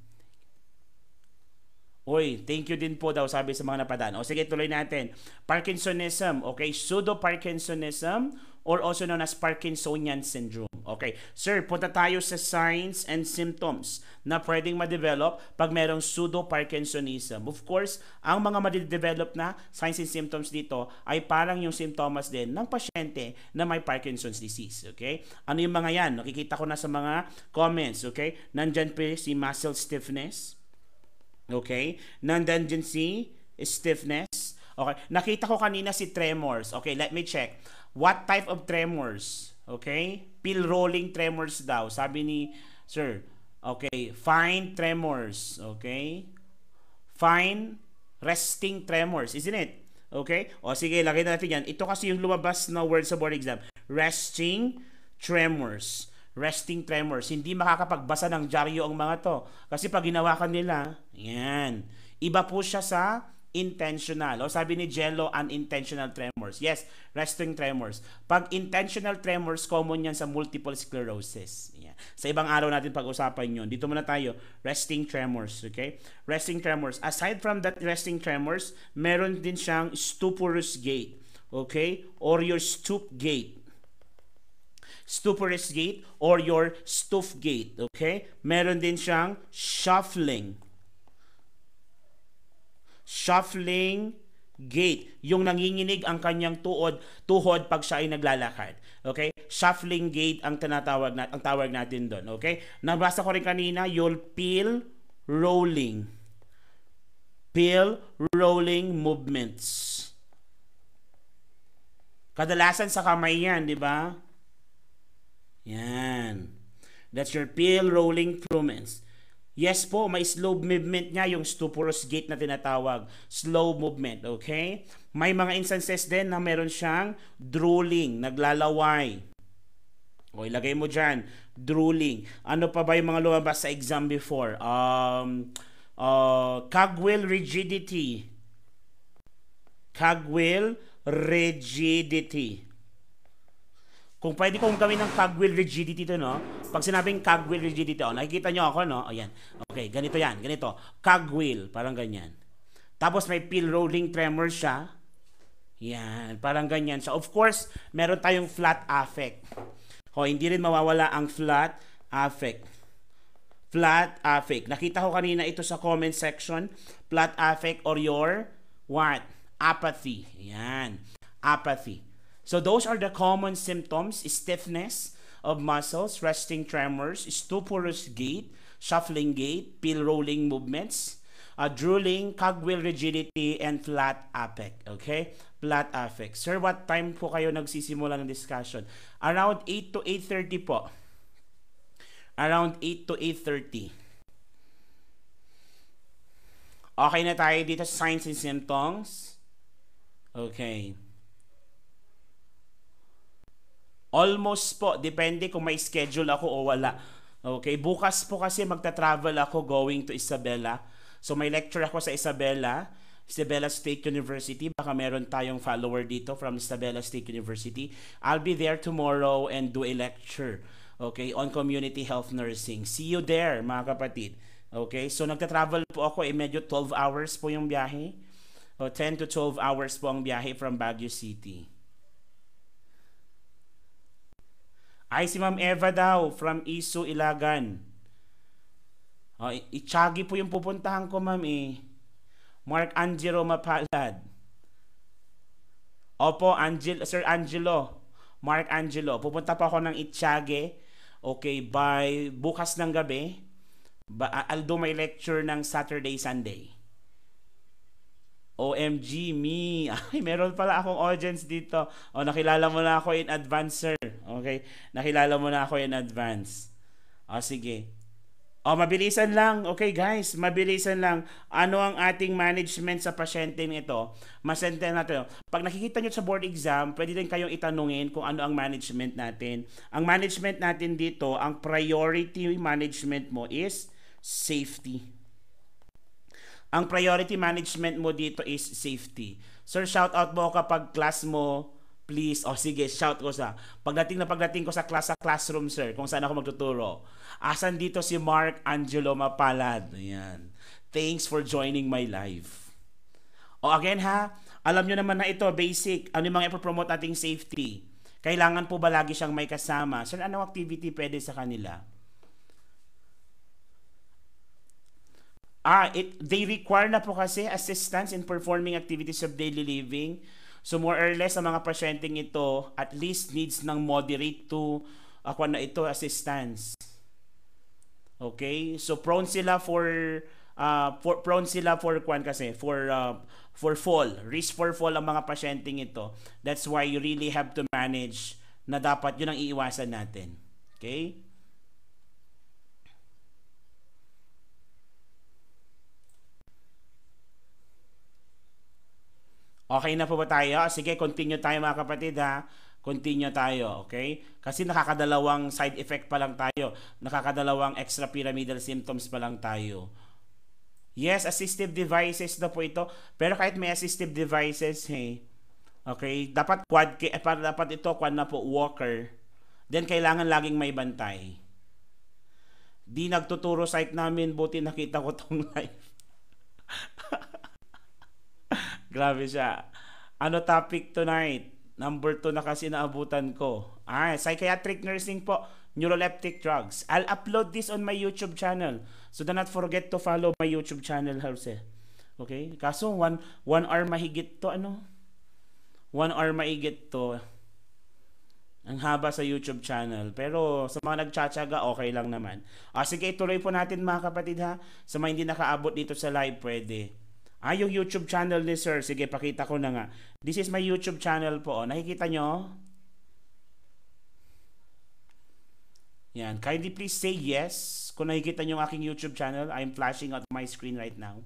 S1: Thank you din po daw, sabi sa mga napadaan. Sige, tuloy natin. Parkinsonism, okay? Pseudo-Parkinsonism or also known as Parkinsonian syndrome. Okay, sir, punta tayo sa signs and symptoms na pwedeng ma-develop pag merong pseudo-Parkinsonism. Of course, ang mga ma-develop na signs and symptoms dito ay parang yung symptoms din ng pasyente na may Parkinson's disease. Okay, ano yung mga yan? Nakikita ko na sa mga comments. Okay, nandyan pa si muscle stiffness. Okay, nandyan din si stiffness. Okay, nakita ko kanina si tremors. Okay, let me check. What type of tremors? Okay, pill rolling tremors daw. Sabi ni sir. Okay, fine tremors. Okay, fine resting tremors, isn't it? Okay, o sige, lagay natin yan. Ito kasi yung lumabas na word sa board exam. Resting tremors. Resting tremors. Hindi makakapagbasa ng dyaryo ang mga to. Kasi pag ginawakan nila, yan. Iba po siya sa intentional. O sabi ni Jello, unintentional tremors. Yes, resting tremors. Pag intentional tremors, common yan sa multiple sclerosis. Yan. Sa ibang araw natin pag-usapan yun. Dito muna tayo, resting tremors. Okay? Resting tremors. Aside from that resting tremors, meron din siyang stuporous gait. Okay? Or your stoop gait. Stuporous gait or your stoof gait. Okay? Meron din siyang shuffling. Shuffling gait. Yung nanginginig ang kanyang tuhod pag siya ay naglalakad. Okay? Shuffling gait ang tawag natin doon. Okay? Nabasa ko rin kanina, yung pill rolling. Pill rolling movements. Kadalasan sa kamay yan, di ba? Yan. That's your pill rolling movements. Yes po, may slow movement niya, yung stuporous gait na tinatawag. Slow movement, okay? May mga instances din na meron siyang drooling, naglalaway. O, ilagay mo dyan, drooling. Ano pa ba yung mga lumabas sa exam before? Cogwheel rigidity. Cogwheel rigidity. Kung pwede kong gawin ng cogwheel rigidity ito, no? Pag sinabing cogwheel rigidity, nakikita nyo ako, no? Ayan. Okay, ganito yan. Ganito. Cogwheel. Parang ganyan. Tapos may pill rolling tremor siya. Yan. Parang ganyan siya. Of course, meron tayong flat affect. Hindi rin mawawala ang flat affect. Flat affect. Nakita ko kanina ito sa comment section. Flat affect or your what? Apathy. Yan. Apathy. So those are the common symptoms: stiffness of muscles, resting tremors, stuporous gait, shuffling gait, pill rolling movements, drooling, cogwheel rigidity, and flat affect. Okay? Flat affect. Sir, what time po kayo nagsisimula ng discussion? Around 8 to 8:30 po. Around 8 to 8:30. Okay na tayo dito sa signs and symptoms. Okay. Almost po, depende kung may schedule ako o wala. Okay, bukas po kasi magta-travel ako going to Isabela. So may lecture ako sa Isabela State University. Baka meron tayong follower dito from Isabela State University. I'll be there tomorrow and do a lecture, okay, on community health nursing. See you there, mga kapatid. Okay, so nagta-travel po ako, medyo 12 hours po yung biyahe. 10 to 12 hours po ang biyahe from Baguio City. Ay, si Ma'am Eva daw, from Isu, Ilagan. Itiyagi po yung pupuntahan ko, Ma'am Mark Angelo Mapalad. Opo, Sir Angelo. Mark Angelo. Pupunta pa ako ng Itiyagi. Okay, by bukas ng gabi. I'll do my lecture ng Saturday, Sunday. OMG me. Ay, meron pala akong audience dito. Nakilala mo na ako in advance, sir. Okay? Nakilala mo na ako in advance. Sige. Mabilisan lang. Okay, guys. Mabilisan lang. Ano ang ating management sa pasyente nito? Masente natin. Pag nakikita nyo sa board exam, pwede din kayong itanungin kung ano ang management natin. Ang management natin dito, ang priority management mo is safety. Ang priority management mo dito is safety. Sir, shout out mo kapag class mo, please. Sige, shout ko sa. Pagdating ko sa classroom, sir, kung saan ako magtuturo. Asan dito si Mark Angelo Mapalad? Ayan. Thanks for joining my live. Again ha, alam nyo naman na ito, basic. Ano yung mga ipopromote nating safety? Kailangan po ba lagi siyang may kasama? Sir, anong activity pwede sa kanila? They require na po kasi assistance in performing activities of daily living. So more or less, ang mga pasyenteng ito at least needs ng moderate to assistance. Okay? So prone sila for fall. Risk for fall ang mga pasyenteng ito. That's why you really have to manage na dapat yun ang iiwasan natin. Okay? Okay na po ba tayo? Sige, continue tayo mga kapatid ha. Continue tayo, okay? Kasi nakakadalawang side effect pa lang tayo. Nakakadalawang extrapyramidal symptoms pa lang tayo. Yes, assistive devices na po ito. Pero kahit may assistive devices, okay, dapat ito quad na po, walker. Then kailangan laging may bantay. Di nagtuturo site namin, buti nakita ko tong live. Grabe siya. Ano topic tonight? Number 2 na kasi naabutan ko. Psychiatric nursing po. Neuroleptic drugs. I'll upload this on my YouTube channel. So do not forget to follow my YouTube channel, Jose. Okay? Kaso 1 hour mahigit to, 1 hour mahigit to. Ang haba sa YouTube channel. Pero sa mga nagtsatsaga, okay lang naman. Sige, ituloy po natin mga kapatid ha. Sa mga hindi nakaabot dito sa live, pwede. Yung YouTube channel ni Sir. Sige, pakita ko na nga. This is my YouTube channel po. Nakikita nyo? Yan. Kindly please say yes kung nakikita nyo ang aking YouTube channel. I'm flashing out my screen right now.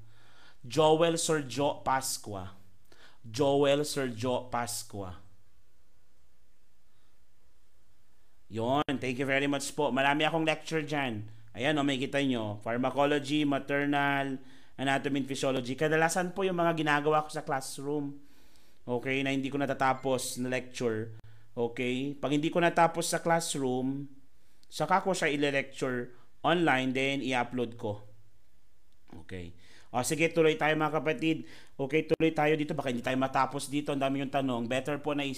S1: Joel Sergio Pascua. Joel Sergio Pascua. Yon. Thank you very much po. Marami akong lecture dyan. Ayan, makikita nyo. Pharmacology, maternal, anatomy and physiology. Kadalasan po yung mga ginagawa ko sa classroom. Okay, na hindi ko natatapos na lecture. Okay, pag hindi ko natapos sa classroom, saka ko siya i-lecture online, then i-upload ko. Okay. Sige, tuloy tayo mga kapatid. Okay, tuloy tayo dito. Baka hindi tayo matapos dito. Ang dami yung tanong. Better po na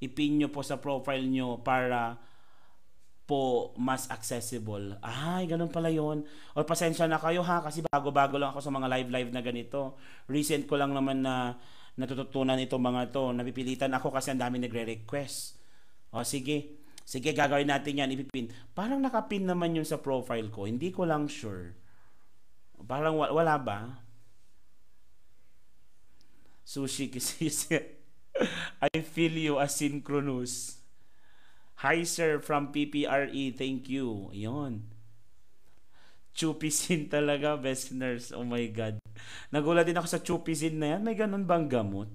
S1: ipin nyo po sa profile nyo para po mas accessible. Ganun pala yun. O pasensya na kayo ha, kasi bago-bago lang ako sa mga live na ganito. Recent ko lang naman na natututunan itong mga to. Napipilitan ako kasi ang dami nagre-request. Sige. Sige, gagawin natin yan. Ipipin. Parang nakapin naman yun sa profile ko. Hindi ko lang sure. Parang wala ba? Sushi kasi I feel you asynchronous. Hi sir from PPRE, thank you. Ayun. Chupicin talaga, best nurse. Oh my God. Nagulat din ako sa chupicin na yan. May ganun bang gamot?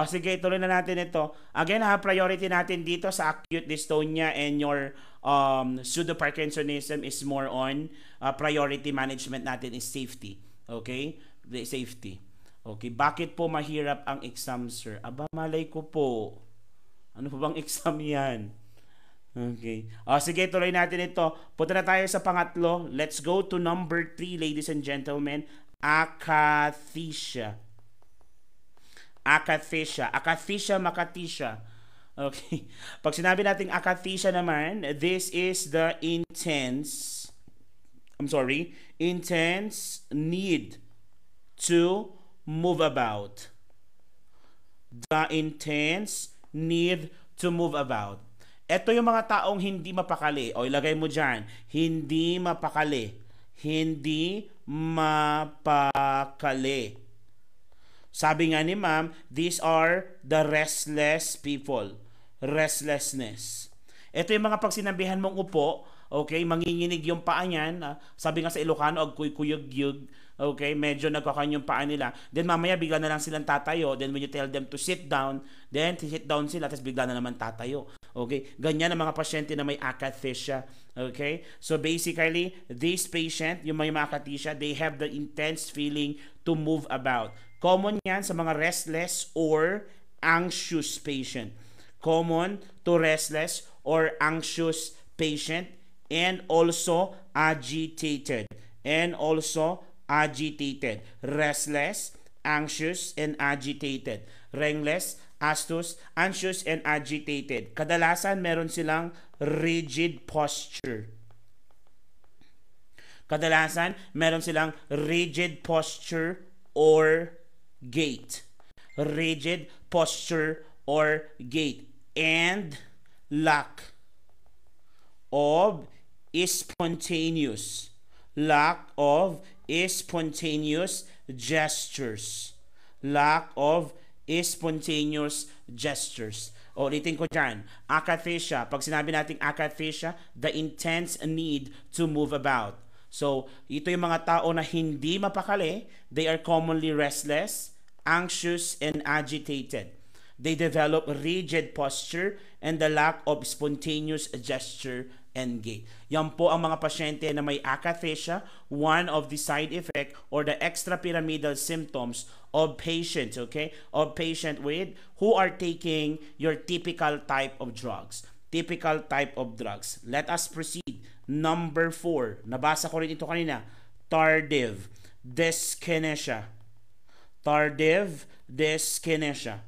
S1: Sige, tuloy na natin ito. Again, priority natin dito sa acute dystonia and your pseudoparkinsonism is more on priority management natin is safety. Okay? Safety. Okay, bakit po mahirap ang exam, sir? Malay ko po. Ano po bang exam yan? Okay. Sige, tuloy natin ito. Punta na tayo sa pangatlo. Let's go to number 3, ladies and gentlemen. Akathisia. Akathisia makathisia. Okay. Pag sinabi natin akathisia naman, this is the intense need to move about. The intense need to move about. Ito yung mga taong hindi mapakali. O ilagay mo dyan. Hindi mapakali. Hindi mapakali. Sabi nga ni ma'am, these are the restless people. Restlessness. Ito yung mga pag sinabihan mong upo, okay, manginginig yung paa niyan. Sabi nga sa Ilocano, agkuy-kuyog-yug. Okay, medyo nagkakan yung paa nila. Then mamaya bigla na lang silang tatayo. Then when you tell them to sit down, then sit down sila, tapos bigla na naman tatayo. Okay, ganyan ang mga pasyente na may akathisia. Okay, so basically, this patient, yung may akathisia, they have the intense feeling to move about. Common yan sa mga restless or anxious patient. Common to restless or anxious patient and also agitated. Restless, anxious, and agitated. Restless, anxious and agitated. Kadalasan meron silang rigid posture. Kadalasan meron silang rigid posture or gait. Rigid posture or gait. And lack of spontaneous. Lack of spontaneous gestures. Lack of spontaneous gestures. O, ulitin ko dyan. Akathisia. Pag sinabi nating akathisia, the intense need to move about. So, ito yung mga tao na hindi mapakali. They are commonly restless, anxious, and agitated. They develop rigid posture and the lack of spontaneous gesture and gait. Yan po ang mga pasyente na may akathisia, one of the side effect or the extrapyramidal symptoms of patients, okay? Of patient with who are taking your typical type of drugs. Typical type of drugs. Let us proceed. Number 4. Nabasa ko rin ito kanina. Tardive dyskinesia. Tardive dyskinesia.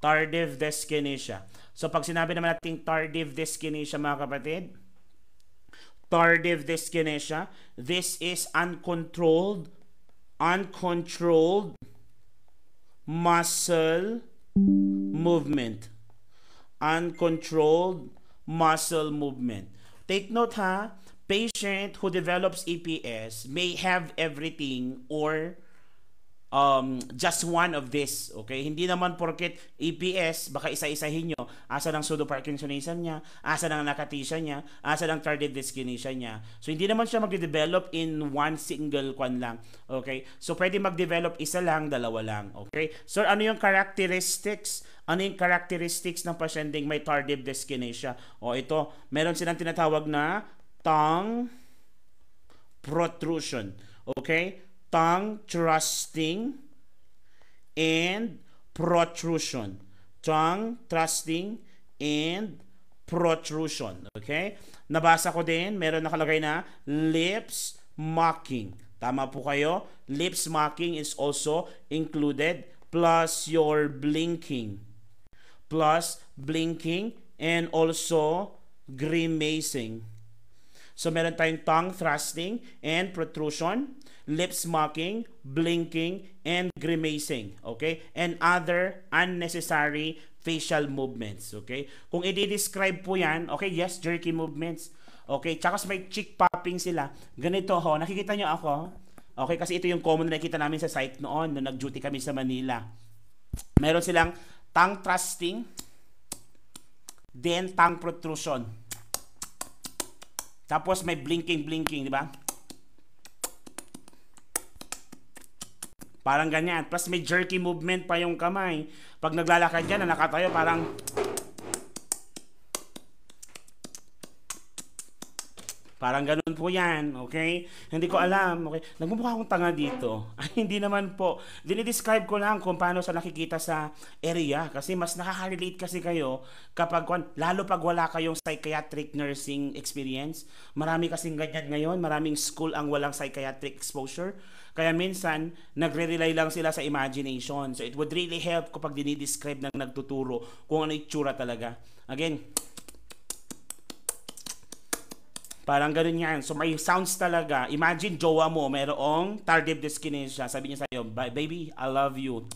S1: Tardive dyskinesia. So pag sinabi naman natin tardive dyskinesia, mga kapatid, tardive dyskinesia, this is uncontrolled muscle movement. Uncontrolled muscle movement. Take note ha, patient who develops EPS may have everything or just one of this, okay? Hindi naman porket EPS, baka isa-isahin nyo, asa ng pseudoparkinsonism niya, asa ng akathisia niya, asa ng tardive dyskinesia niya. So, hindi naman siya magde-develop in one single kwan lang, okay? So, pwede mag-develop isa lang, dalawa lang, okay? So, ano yung characteristics? Ano yung characteristics ng pasyenteng may tardive dyskinesia? O, ito, meron silang tinatawag na tongue protrusion, okay? Tongue thrusting and protrusion. Tongue thrusting and protrusion. Okay? Nabasa ko din, meron nakalagay na lips mocking. Tama po kayo? Lips mocking is also included plus your blinking. Plus blinking and also grimacing. So meron tayong tongue thrusting and protrusion, lips mocking, blinking, and grimacing, okay? And other unnecessary facial movements, okay? Kung i-describe po yan, okay, yes, jerky movements, okay? Tsaka may cheek popping sila. Ganito ho, nakikita nyo ako, okay? Kasi ito yung common na nakikita namin sa site noon, nung nag-duty kami sa Manila. Meron silang tongue thrusting, then tongue protrusion. Tapos may blinking, di ba? Parang ganyan. Plus may jerky movement pa yung kamay. Pag naglalakad yan, na nakatayo, parang ganun po yan, okay? Hindi ko alam, okay? Nagmumukha akong tanga dito. Ay, hindi naman po. Dinidescribe ko lang kung paano sa nakikita sa area. Kasi mas nakaka-relate kasi kayo kapag, lalo pag wala kayong psychiatric nursing experience. Marami kasing ganyan ngayon. Maraming school ang walang psychiatric exposure. Kaya minsan, nagre-rely lang sila sa imagination. So, it would really help kapag dinidescribe ng nagtuturo kung ano itsura talaga. Again, parang ganun yan. So, may sounds talaga. Imagine, jowa mo, mayroong tardive dyskinesia. Sabi niya sa'yo, baby, I love you.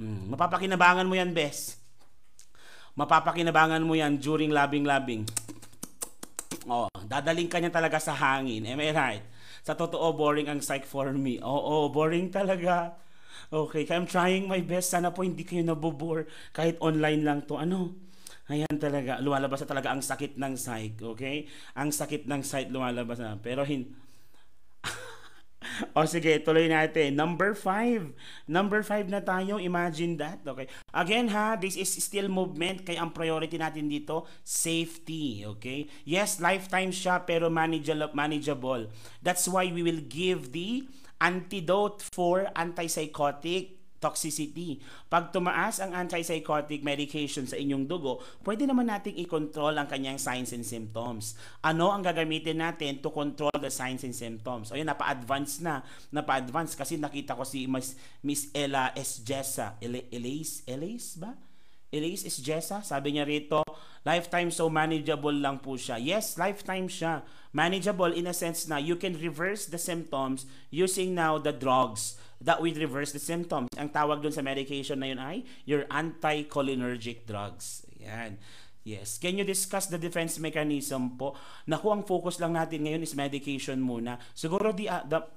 S1: Mapapakinabangan mo yan, bes. Mapapakinabangan mo yan during labing-labing. Oh, dadaling ka niya talaga sa hangin. Am I right? Sa totoo, boring ang psych for me. Oo, boring talaga. Okay, I'm trying my best. Sana po hindi kayo nabobore. Kahit online lang to. Ayan talaga, lumalabas na talaga ang sakit ng psych, okay? Ang sakit ng psych lumalabas na. Pero o sige, tuloy natin. Number 5. Number 5 na tayo. Imagine that, okay? Again ha, this is still movement. Kaya ang priority natin dito, safety, okay? Yes, lifetime siya, pero manageable. That's why we will give the antidote for antipsychotic toxicity. Pag tumaas ang antipsychotic medication sa inyong dugo, pwede naman nating i-control ang kanyang signs and symptoms. Ano ang gagamitin natin to control the signs and symptoms? O yun, napa-advance na. Napa-advance kasi nakita ko si Miss Ella S. Jessa. Elise ba? Elise S. Jessa, sabi niya rito, lifetime so manageable lang po siya. Yes, lifetime siya. Manageable in a sense na you can reverse the symptoms using now the drugs that will reverse the symptoms. Ang tawag dun sa medication na yun ay your anticholinergic drugs. Yan. Yes. Can you discuss the defense mechanism po? Naku, ang focus lang natin ngayon is medication muna. Siguro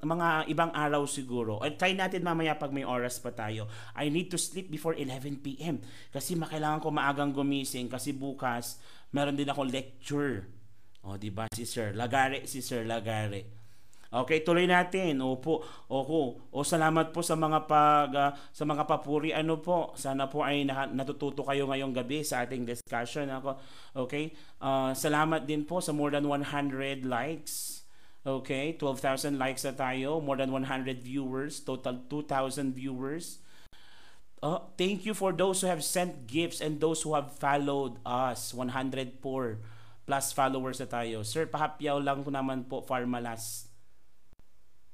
S1: mga ibang araw siguro. Or try natin mamaya pag may oras pa tayo. I need to sleep before 11 p.m. Kasi makailangan ko maagang gumising kasi bukas meron din akong lecture. O, diba si Sir Lagare, Okay, tuloy natin. Opo. O salamat po sa mga sa mga papuri po. Sana po ay natututo kayo ngayong gabi sa ating discussion Okay? Salamat din po sa more than 100 likes. Okay, 12,000 likes na tayo, more than 100 viewers, total 2,000 viewers. Thank you for those who have sent gifts and those who have followed us. 104 plus followers na tayo. Sir, pahapyaw lang ko naman po Pharmalas.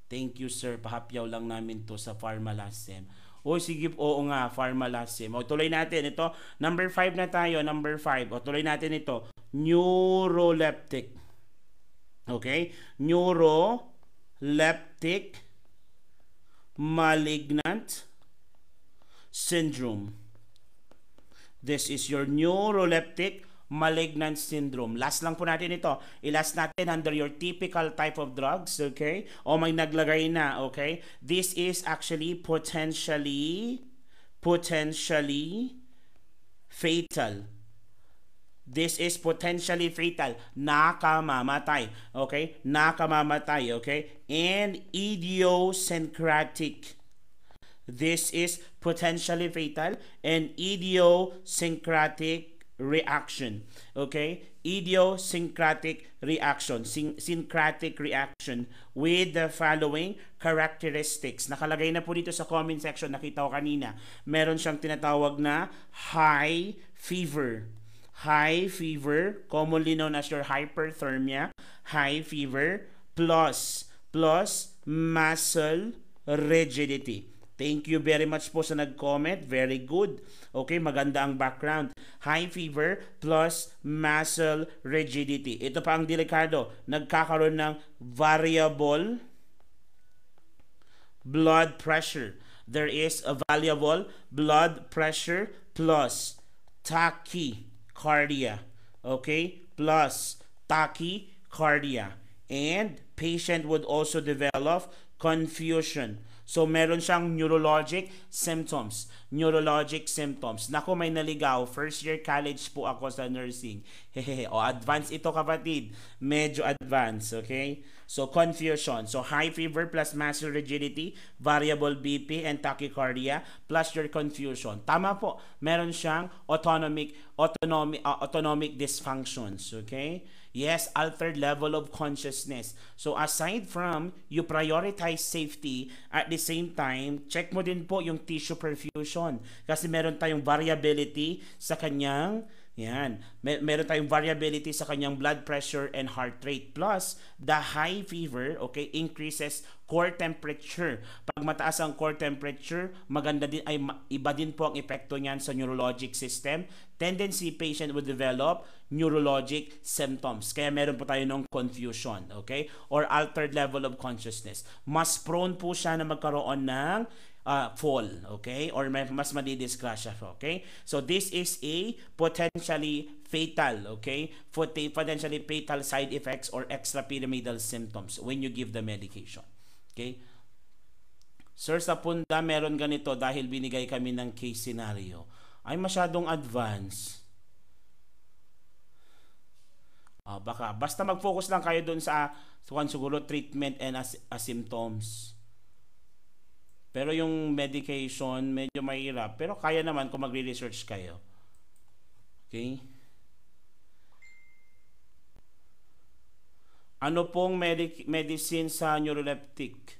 S1: Thank you, sir. Pahapyaw lang namin to sa Pharmalasem. Sige, oo nga, Pharmalasem. Tuloy natin ito. Number 5 na tayo, number 5. Tuloy natin ito. Neuroleptic. Okay? Neuroleptic malignant syndrome. This is your neuroleptic malignant syndrome. Last lang po natin ito. I-last natin under your typical type of drugs, okay? O may naglagay na, okay? This is actually potentially fatal. This is potentially fatal. Nakamamatay, okay? Nakamamatay, okay? And idiosyncratic. This is potentially fatal and idiosyncratic reaction. Okay? Idiosyncratic reaction. Syncratic reaction with the following characteristics. Nakalagay na po dito sa comment section. Nakita ko kanina. Meron siyang tinatawag na high fever. High fever, commonly known as your hyperthermia. High fever plus muscle rigidity. Thank you very much po sa nag-comment. Very good. Okay, maganda ang background. High fever plus muscle rigidity. Ito pa ang delikado. Nagkakaroon ng variable blood pressure. There is a variable blood pressure plus tachycardia. Okay? Plus tachycardia. And patient would also develop confusion. So, meron siyang neurologic symptoms. Neurologic symptoms. Naku, may naligaw. First year college po ako sa nursing. Hehehe. Advance ito kapatid. Medyo advance, okay? So, confusion. So, high fever plus muscle rigidity, variable BP, and tachycardia, plus your confusion. Tama po. Meron siyang autonomic dysfunctions, okay? Yes, altered level of consciousness. So aside from you prioritize safety, at the same time, check mo din po yung tissue perfusion. Kasi meron tayong variability sa kanyang meron tayong variability sa kanyang blood pressure and heart rate. Plus, the high fever, okay, increases core temperature. Pag mataas ang core temperature, maganda din ay iba din po ang epekto niyan sa neurologic system. Tendency patient will develop neurologic symptoms. Kaya meron po tayo ng confusion, okay? Or altered level of consciousness. Mas prone po siya na magkaroon ng fall, okay? Or mas madidisgrasya, okay? So this is a potentially fatal, okay? Potentially fatal side effects or extrapyramidal symptoms when you give the medication, okay? Sir, sa Punda meron ganito dahil binigay kami ng case scenario. Ay masyadong advance. Basta mag-focus lang kayo dun sa siguro treatment and symptoms. Pero yung medication, medyo mahirap. Pero kaya naman kung magre-research kayo. Okay? Ano pong medicine sa neuroleptic?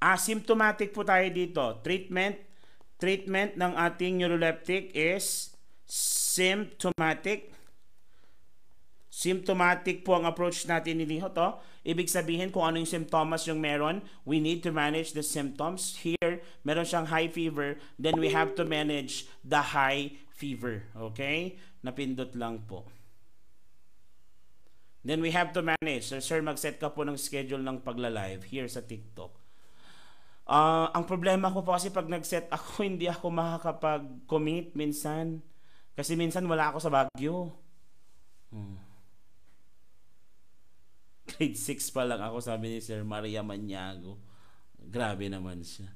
S1: Asymptomatic po tayo dito. Treatment ng ating neuroleptic is symptomatic. Symptomatic po ang approach natin dito. Ibig sabihin kung ano yung symptoms yung meron, we need to manage the symptoms. Here, meron siyang high fever, then we have to manage the high fever. Okay? Napindot lang po. Then we have to manage. Sir, mag-set ka po ng schedule ng pagla-live here sa TikTok. Ang problema ko po kasi pag nag-set ako, hindi ako makakapag-commit minsan. Kasi minsan wala ako sa Baguio. Grade 6 pa lang ako, sabi ni Sir Maria Maniago. Grabe naman siya.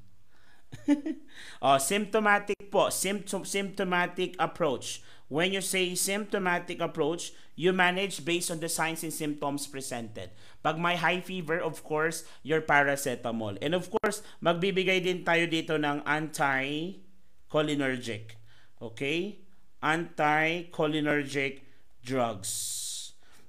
S1: Symptomatic po. Symptomatic approach. When you say symptomatic approach, you manage based on the signs and symptoms presented. Pag may high fever, of course, your paracetamol. And of course, magbibigay din tayo dito ng anticholinergic. Okay? Anticholinergic drugs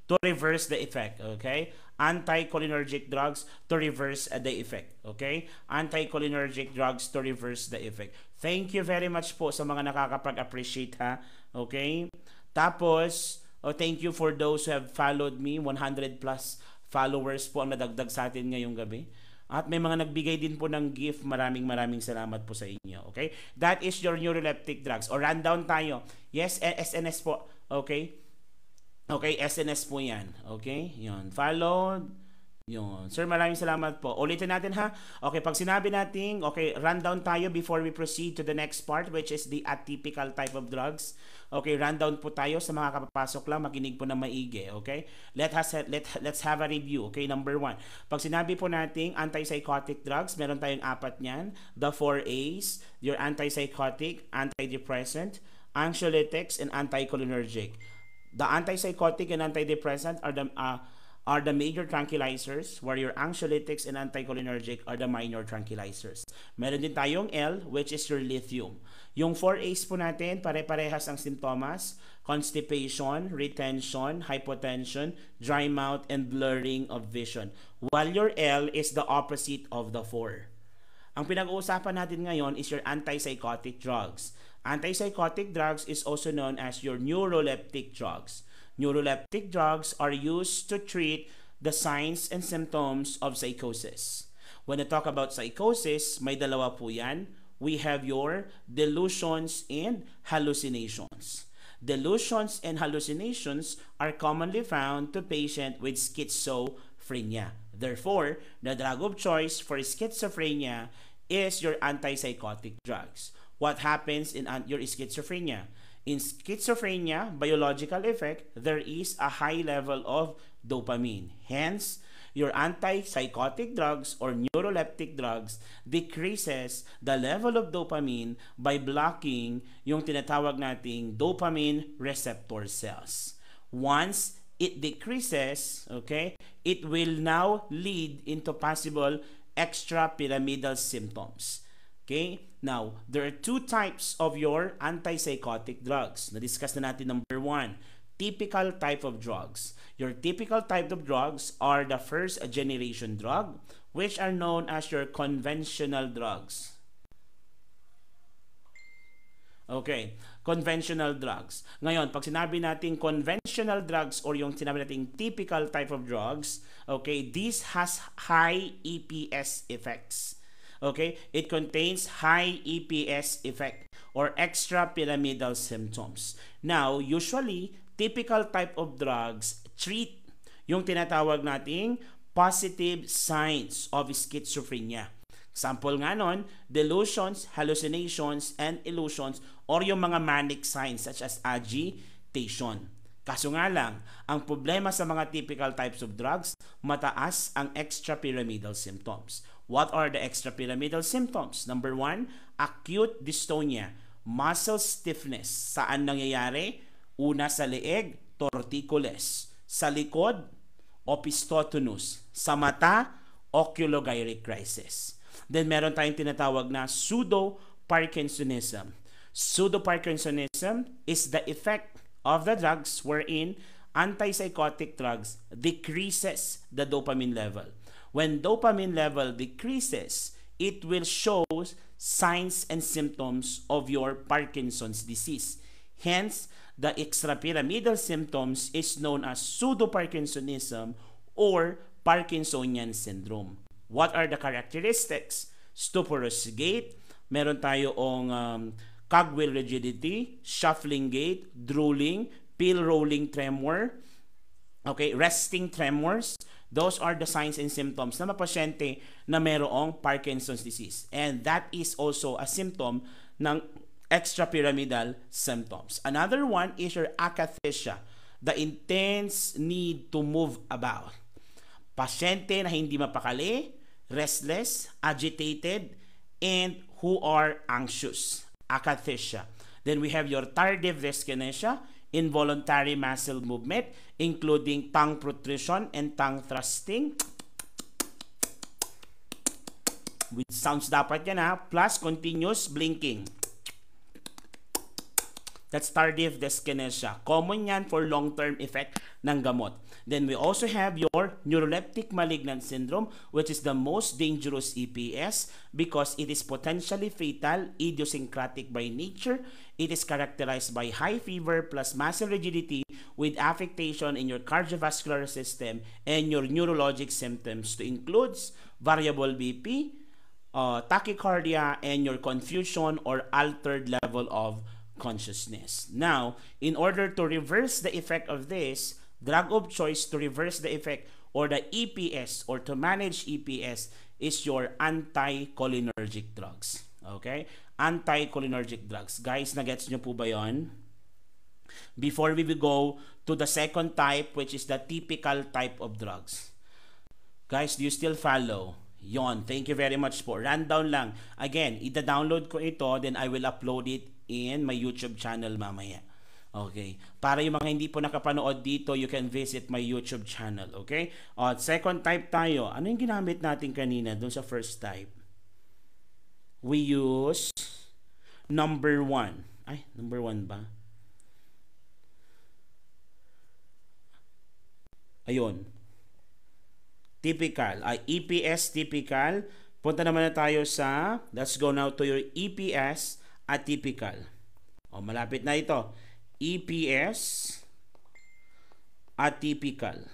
S1: to reverse the effect. Okay? Anticholinergic drugs to reverse the effect. Okay? Anticholinergic drugs to reverse the effect. Thank you very much po sa mga nakakapag-appreciate ha. Okay? Tapos, thank you for those who have followed me. 100 plus followers po ang nadagdag sa atin ngayong gabi. At may mga nagbigay din po ng gift. Maraming salamat po sa inyo. Okay? That is your neuroleptic drugs. O rundown tayo. Yes, SNS po. Okay? Okay, SNS po yan. Okay? Yun. Followed. Yun. Sir, maraming salamat po. Ulitin natin ha. Okay, pag sinabi natin, okay, rundown tayo before we proceed to the next part, which is the atypical type of drugs. Okay, rundown po tayo sa mga kapapasok lang. Makinig po na maigi. Okay? Let's have a review. Okay, number 1. Pag sinabi po natin antipsychotic drugs, meron tayong 4 niyan. The 4 A's, your antipsychotic, antidepressant, anxiolytics, and anticholinergic. The antipsychotic and antidepressant are the major tranquilizers, where your anxiolytics and anticholinergic are the minor tranquilizers. Meron din tayong L, which is your lithium. Yung 4A's po natin, pare-parehas ang simptomas: constipation, retention, hypotension, dry mouth, and blurring of vision. While your L is the opposite of the 4. Ang pinag-uusapan natin ngayon is your antipsychotic drugs. Antipsychotic drugs is also known as your neuroleptic drugs. Neuroleptic drugs are used to treat the signs and symptoms of psychosis. When I talk about psychosis, may dalawa po yan. We have your delusions and hallucinations. Delusions and hallucinations are commonly found to patients with schizophrenia. Therefore, the drug of choice for schizophrenia is your antipsychotic drugs. What happens in your schizophrenia? In schizophrenia, biological effect, there is a high level of dopamine. Hence, your antipsychotic drugs or neuroleptic drugs decreases the level of dopamine by blocking yung tinatawag nating dopamine receptor cells. Once it decreases, okay, it will now lead into possible extrapyramidal symptoms. Okay? Now, there are 2 types of your antipsychotic drugs. Na-discuss na natin number 1, typical type of drugs. Your typical type of drugs are the first generation drug, which are known as your conventional drugs. Okay, conventional drugs. Ngayon, pag sinabi natin conventional drugs or yung sinabi natin typical type of drugs, okay, this has high EPS effects. Okay, it contains high EPS effect or extrapyramidal symptoms. Now, usually, typical type of drugs treat yung tinatawag nating positive signs of schizophrenia. Example nga nun, delusions, hallucinations, and illusions, or yung mga manic signs such as agitation. Kaso nga lang, ang problema sa mga typical types of drugs, mataas ang extrapyramidal symptoms. What are the extrapyramidal symptoms? Number 1, acute dystonia, muscle stiffness. Saan nangyayari? Una sa leeg, torticollis. Sa likod, opisthotonus. Sa mata, oculogyric crisis. Then meron tayong tinatawag na pseudo-Parkinsonism. Pseudo-Parkinsonism is the effect of the drugs wherein antipsychotic drugs decreases the dopamine level. When dopamine level decreases, it will show signs and symptoms of your Parkinson's disease. Hence, the extrapyramidal symptoms is known as pseudoparkinsonism or Parkinsonian syndrome. What are the characteristics? Stuporous gait, meron tayong cogwheel rigidity, shuffling gait, drooling, pill rolling tremor, okay, resting tremors. Those are the signs and symptoms ng mga pasyente na mayroong Parkinson's disease. And that is also a symptom ng extrapyramidal symptoms. Another one is your akathisia, the intense need to move about. Pasyente na hindi mapakali, restless, agitated, and who are anxious. Akathisia. Then we have your tardive dyskinesia, involuntary muscle movement, including tongue protrusion and tongue thrusting. With sounds dapat yan ha, plus continuous blinking. That's tardive dyskinesia. Common yan for long-term effect ng gamot. Then we also have your neuroleptic malignant syndrome, which is the most dangerous EPS because it is potentially fatal, idiosyncratic by nature. It is characterized by high fever plus muscle rigidity with affectation in your cardiovascular system and your neurologic symptoms to includes variable BP, tachycardia, and your confusion or altered level of consciousness. Now, in order to reverse the effect of this, drug of choice to reverse the effect or the EPS or to manage EPS is your anticholinergic drugs. Okay? Anticholinergic drugs. Guys, nagets nyo po ba yon? Before we will go to the second type, which is the typical type of drugs. Guys, do you still follow? Yon, thank you very much po. Rundown lang. Again, ida-download ko ito, then I will upload it in my YouTube channel mamaya. Okay. Para yung mga hindi po nakapanood dito, you can visit my YouTube channel. Okay? Second type tayo. Ano yung ginamit natin kanina doon sa first type? We use number 1. Ay, number 1 ba? Ayun. Typical. EPS typical. Punta naman na tayo sa, let's go now to your EPS atypical. Malapit na ito. EPS atypical.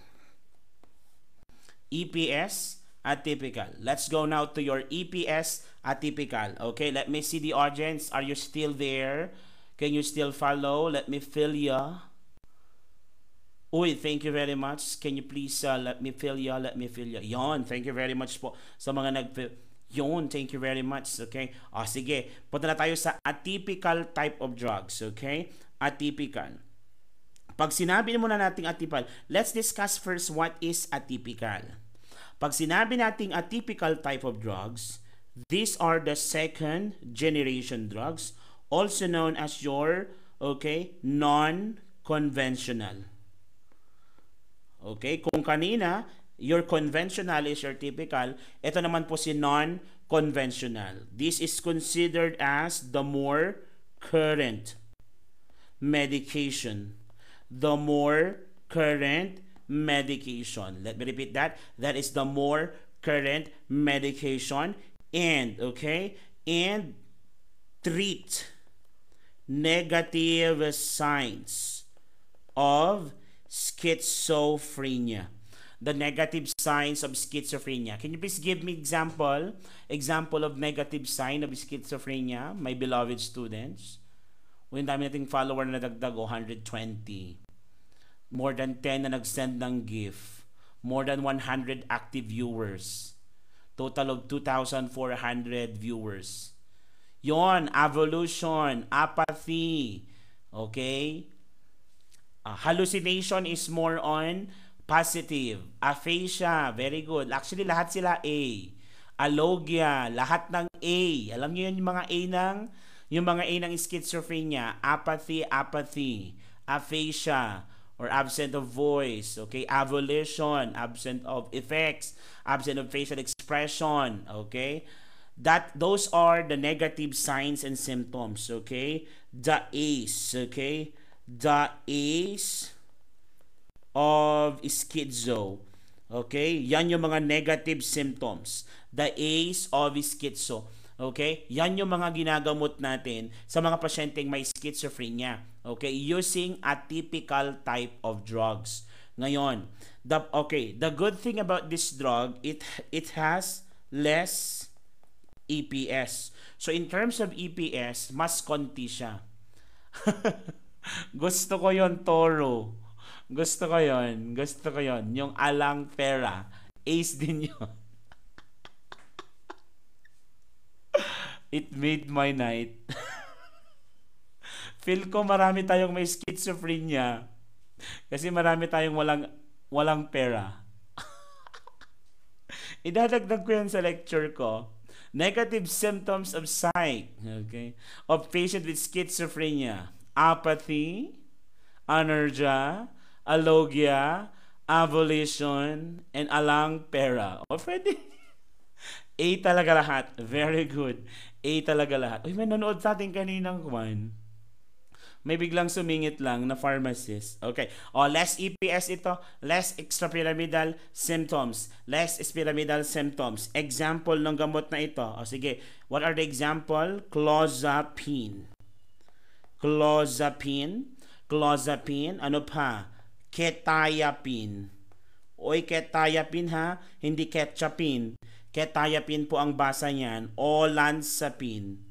S1: EPS atypical. Let's go now to your EPS atypical. Okay, let me see the audience. Are you still there? Can you still follow? Let me fill ya. Uy, thank you very much. Can you please let me fill ya? Let me fill ya. Yon, thank you very much po sa mga nag-fill. Yon, thank you very much. Okay? Sige. Punta na tayo sa atypical type of drugs. Okay? Atypical. Pag sinabi muna nating atypical, let's discuss first what is atypical. Pag sinabi nating atypical type of drugs, these are the second generation drugs, also known as your, okay, non-conventional. Okay? Kung kanina, your conventional is your typical, ito naman po si non-conventional. This is considered as the more current medication. The more current medication. Let me repeat that. That is the more current medication. And, okay, and treat negative signs of schizophrenia. The negative signs of schizophrenia. Can you please give me example of negative sign of schizophrenia, my beloved students? Ang dami nating follower na nadagdag, 120. More than 10 na nag-send ng GIF. More than 100 active viewers. Total of 2,400 viewers. Yon, evolution, apathy. Okay? Hallucination is more on positive. Aphasia, very good. Actually, lahat sila A. Alogia, lahat ng A. Alam niyo yun, yung mga A ng schizophrenia. Apathy, aphasia, or absent of voice. Okay, avolition, absent of effects, absent of facial expression. Okay, those are the negative signs and symptoms. Okay, the A's. Okay, the A's of schizo. Okay? Yan yung mga negative symptoms. The A's of schizo. Okay? Yan yung mga ginagamot natin sa mga pasyenteng may schizophrenia. Okay? Using a typical type of drugs. Ngayon, the good thing about this drug, it has less EPS. So in terms of EPS, mas konti siya. Gusto ko yon, Toro. Gusto ko yon. Gusto ko yon. Yung alang pera. Ace din yun. It made my night. Feel ko marami tayong may schizophrenia. Kasi marami tayong walang pera. Idadagdag ko yan sa lecture ko. Negative symptoms of psych, okay, of patient with schizophrenia: apathy, anergia, alogia, avolition, and alang pera. O, pwede. A talaga lahat. Very good. A talaga lahat. Uy, may nanood sa atin kaninang kwan. May biglang sumingit lang na pharmacist. Okay. O, less EPS ito. Less extrapyramidal symptoms. Less pyramidal symptoms. Example ng gamot na ito. O, sige. What are the example? Clozapine. Clozapine. Clozapine. Ano pa? Quetiapine. Oy, quetiapine ha. Hindi ketchupine. Quetiapine po ang basa niyan. Olanzapine.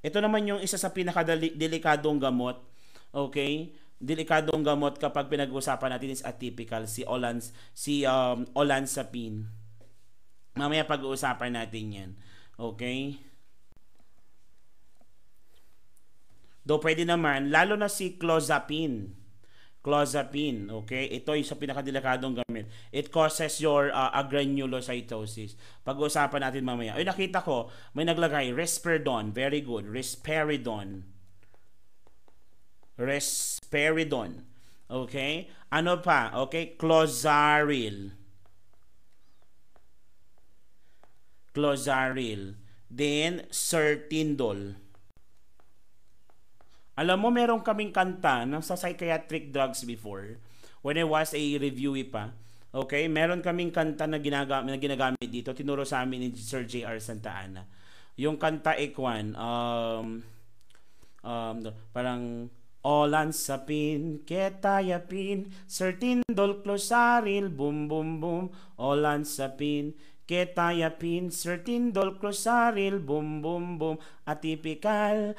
S1: Ito naman yung isa sa pinakadelikadong gamot. Okay? Delikadong gamot kapag pinag-uusapan natin is atypical, si olanzapine. Mamaya pag-uusapan natin yan. Okay? Do pwede naman, lalo na si clozapine. Clozapine, okay? Ito yung sa pinakadelikadong gamit. It causes your agranulocytosis. Pag-uusapan natin mamaya. Ay, nakita ko, may naglagay, risperidone. Very good. Risperidone. Risperidone. Okay? Ano pa? Okay? Clozaril. Clozaril. Then, Sertindol. Alam mo, meron kaming kanta ng sa psychiatric drugs before, when I was a reviewee pa. Okay? Meron kaming kanta na ginagamit dito. Tinuro sa amin ni Sir J.R. Santa Ana. Yung kanta Ekwan, parang olanzapine, quetiapine, sertindol, clozaril, boom, boom, boom, olanzapine, quetiapine, sertindol, clozaril, boom, boom, boom. Atypical,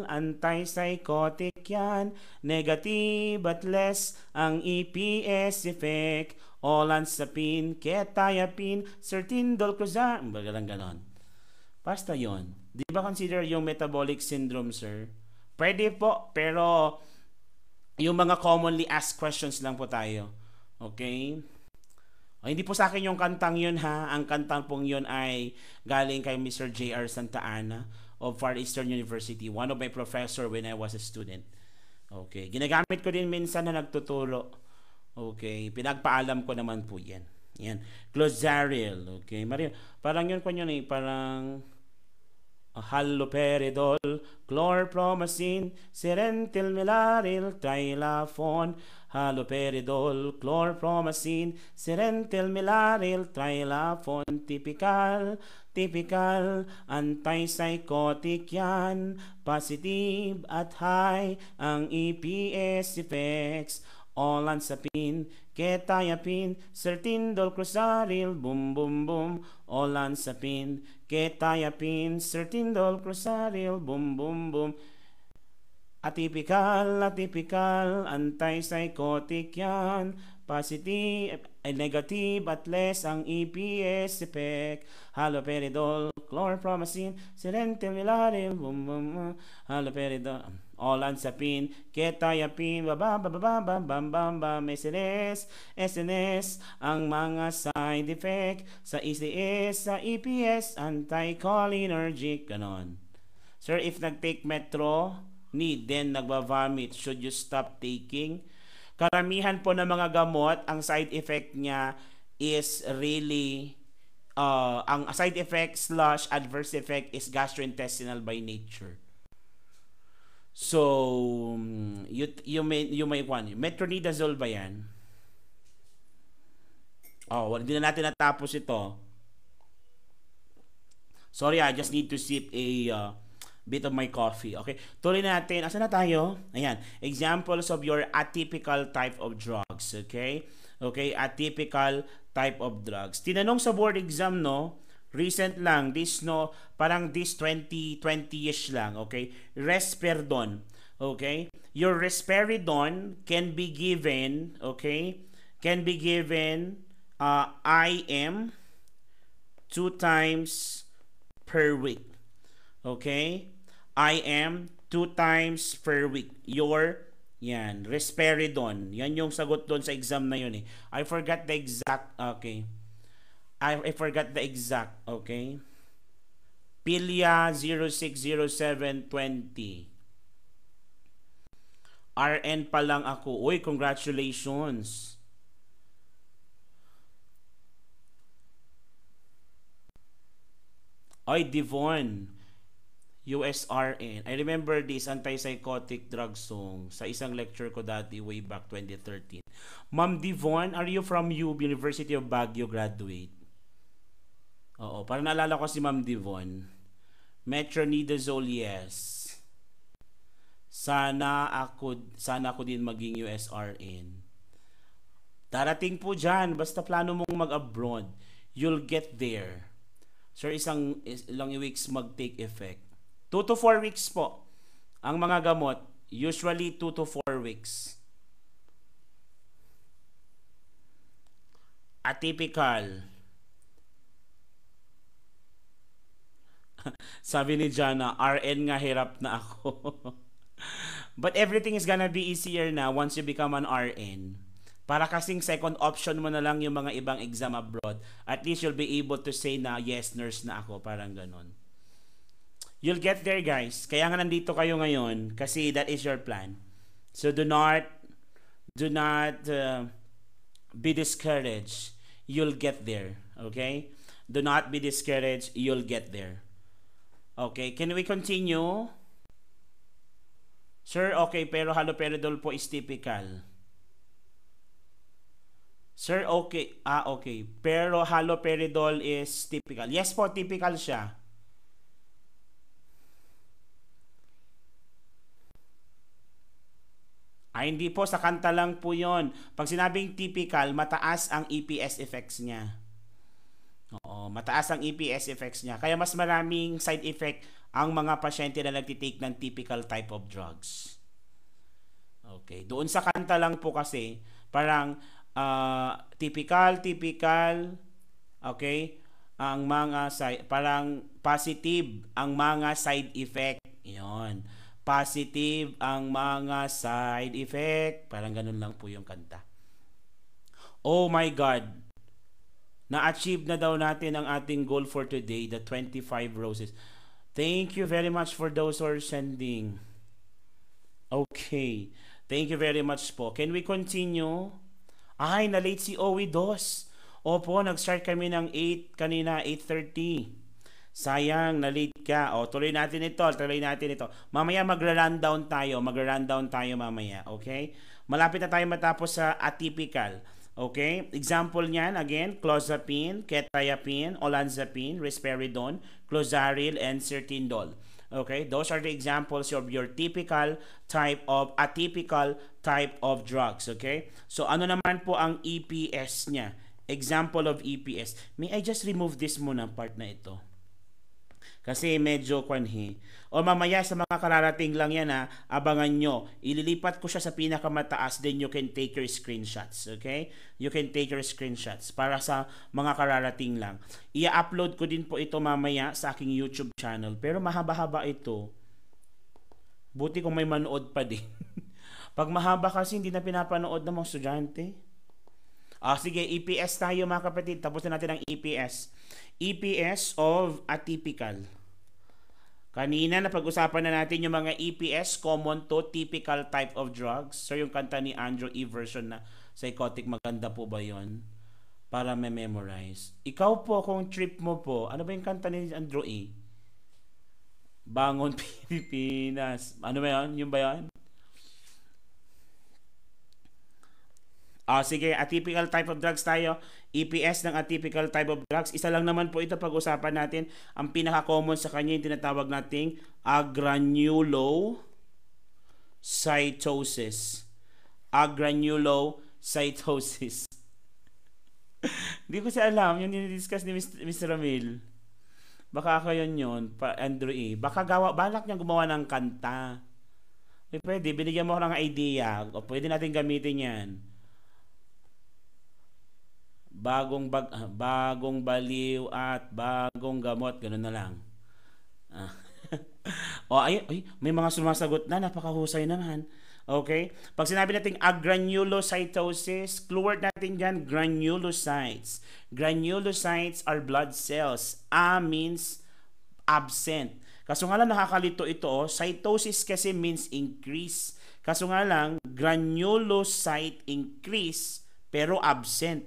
S1: antipsychotic yan. Negative at less ang EPS effect. Olanzapine, quetiapine, sertindol, clozaril. Bagalang ganon. Basta yon. Di ba consider yung metabolic syndrome, sir? Pwede po, pero yung mga commonly asked questions lang po tayo. Okay? Hindi po sa akin yung kantang yun ha. Ang kantang pong yun ay galing kay Mr. J.R. Santa Ana of Far Eastern University. One of my professor when I was a student. Okay. Ginagamit ko din minsan na nagtuturo. Okay. Pinagpaalam ko naman po yan. Yan. Clozaril. Okay. Parang yun po yun eh. Parang haloperidol, chlorpromazine, serentilmilaril, trilafon, haloperidol, chlorpromazine, serentilmilaril, trilafon, typical, antipsychotic yan, positive at high ang EPS effects, olanzapine, quetiapine, sertindol, clozaril, boom, boom, boom, olanzapine, quetiapine, sertindol, clozaril, boom, boom, boom. Atypical, antipsychotic yan. Positive, negative at less ang EPS effect. Haloperidol, chlorpromazine, serentilmilaril, boom, boom, boom. Haloperidol, olanzapine, quetiapine, SNS, ang mga side effect sa ECS, sa EPS, anticholinergic, ganon. Sir, if nag-take metro, then nagba-vomit, should you stop taking? Karamihan po ng mga gamot, ang side effect niya is really, ang side effect / adverse effect is gastrointestinal by nature. So, you may one, metronidazole ba yan? Oh, hindi na natin natapos ito. Sorry, I just need to sip a bit of my coffee. Okay, tuloy natin. Asa na tayo? Ayan. Examples of your atypical type of drugs. Okay? Okay, atypical type of drugs. Tinanong sa board exam, no? Recent lang. This, no? Parang this 2020-ish lang. Okay? Risperidone. Okay? Your risperidone can be given, okay? Can be given IM 2 times per week. Okay? IM 2 times per week. Your, yan, risperidone. Yan yung sagot doon sa exam na yun eh. I forgot the exact, okay. I forgot the exact, okay. Pilia 060720. RN pa lang ako. Uy, congratulations. Oy, Devon. USRN. I remember this antipsychotic drug song sa isang lecture ko dati way back 2013. Ma'am Devon, are you from UB, University of Baguio graduate? Oo, parang naalala ko si Ma'am Devon. Metronidazole, yes. Sana ako din maging USRN. Darating po dyan, basta plano mong mag-abroad, you'll get there. Sir, ilang weeks mag-take effect. 2 to 4 weeks po. Ang mga gamot, usually 2 to 4 weeks. Atypical. Sabi ni Jana, RN nga hirap na ako. But everything is gonna be easier na once you become an RN. Para kasing second option mo na lang yung mga ibang exam abroad. At least you'll be able to say na, yes, nurse na ako. Parang ganon. You'll get there, guys. Kaya nga nandito kayo ngayon kasi that is your plan. So do not be discouraged. You'll get there. Okay? Do not be discouraged. You'll get there. Okay, can we continue? Sir, okay, pero haloperidol po is typical. Sir, okay. Okay. Pero haloperidol is typical. Yes po, typical siya. Hindi po, sa kanta lang po yon. Pag sinabing typical, mataas ang EPS effects niya. Oo, mataas ang EPS effects niya. Kaya mas maraming side effect ang mga pasyente na nagtitake ng typical type of drugs. Okay. Doon sa kanta lang po kasi, parang typical, okay? Ang mga parang positive ang mga side effect. 'Yon. Positive ang mga side effect. Parang ganun lang po yung kanta. Oh my God. Na-achieve na daw natin ang ating goal for today, the 25 roses. Thank you very much for those who are sending. Okay. Thank you very much po. Can we continue? Ay, na-late si Owie Dos. Opo, nag-start kami ng 8 kanina, 8:30. Sayang, na-late ka. O, tuloy natin ito. Mamaya magra-rundown tayo. Mamaya. Okay? Malapit na tayo matapos sa atypical. Okay? Example niyan, again, clozapine, quetiapine, olanzapine, risperidone, clozaril, and sertindol. Okay? Those are the examples of your atypical type of drugs. Okay? So, ano naman po ang EPS niya? Example of EPS. May I just remove this muna, part na ito? Kasi medyo kwanhi. O mamaya sa mga kararating lang yan ha, abangan nyo. Ililipat ko siya sa pinakamataas, then you can take your screenshots. Okay? You can take your screenshots para sa mga kararating lang. I-upload ko din po ito mamaya sa aking YouTube channel. Pero mahaba-haba ito. Buti kung may manood pa din. Pag mahaba kasi hindi na pinapanood ng mga estudyante. Sige, EPS tayo mga kapatid. Tapos na natin ang EPS. EPS of atypical. Kanina napag-usapan na natin yung mga EPS, common to typical type of drugs. So yung kanta ni Andrew E. version na psychotic, maganda po ba yon? Para may memorize. Ikaw po, kung trip mo po, ano ba yung kanta ni Andrew E? Bangon Pilipinas. Ano ba yun? Yung ba yun? Sige, atypical type of drugs tayo. EPS ng atypical type of drugs. Isa lang naman po ito pag-usapan natin. Ang pinaka-common sa kanya yung tinatawag nating agranulocytosis. Agranulocytosis. Hindi ko siya alam. Yung dinidiscuss ni Mr. Ramil. Baka ako yun. Andrew E. Baka balak niya gumawa ng kanta. Pwede, binigyan mo ako ng idea. O pwede natin gamitin yan. Bagong baliw at bagong gamot, ganoon na lang. May mga sumasagot na, napakahusay naman. Okay? Pag sinabi natin agranulocytosis, clue word natin dyan, granulocytes. Granulocytes are blood cells. A means absent. Kaso nga lang nakakalito ito, cytosis kasi means increase. Kaso nga lang, granulocyte increase pero absent.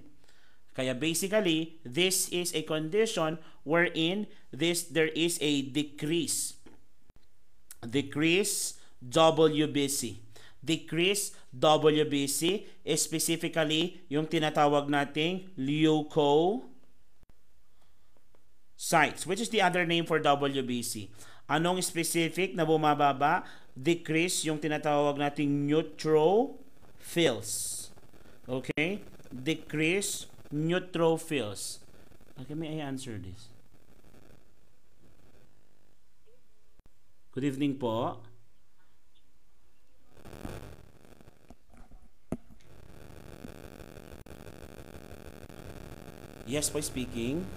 S1: Kaya basically, this is a condition wherein there is a decrease. Decrease WBC. Decrease WBC is specifically yung tinatawag nating leukocytes, which is the other name for WBC. Anong specific na bumababa? Decrease yung tinatawag nating neutrophils. Okay? Decrease neutrophils. Okay, may I answer this? Good evening po. Yes po, speaking.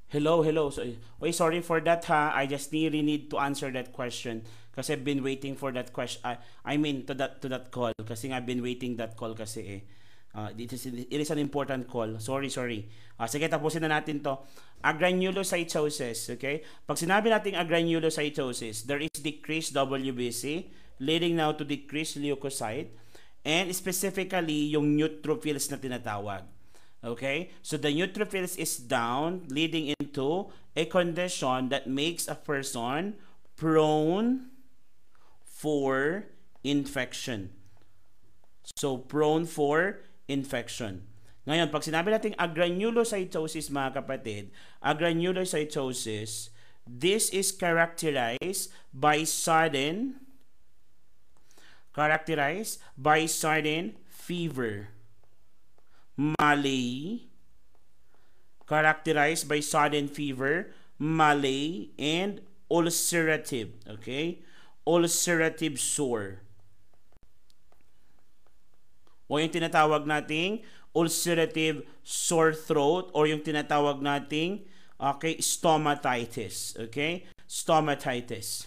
S1: Hello. So, sorry for that ha. I just really need to answer that question kasi I've been waiting for that question. I mean to that call kasi I've been waiting that call kasi it is an important call. Sorry. Sige, tapusin na natin to. Agranulocytosis, okay? Pag sinabi natin agranulocytosis, there is decreased WBC leading now to decreased leukocyte and specifically yung neutrophils na tinatawag. Okay, so the neutrophils is down, leading into a condition that makes a person prone for infection. So, prone for infection. Ngayon, pag sinabi natin agranulocytosis, mga kapatid, agranulocytosis, this is characterized by sudden fever. Malaise, characterized by sudden fever, malaise, and ulcerative, okay? Ulcerative sore. o yung tinatawag nating ulcerative sore throat or yung tinatawag nating stomatitis. Okay? Stomatitis.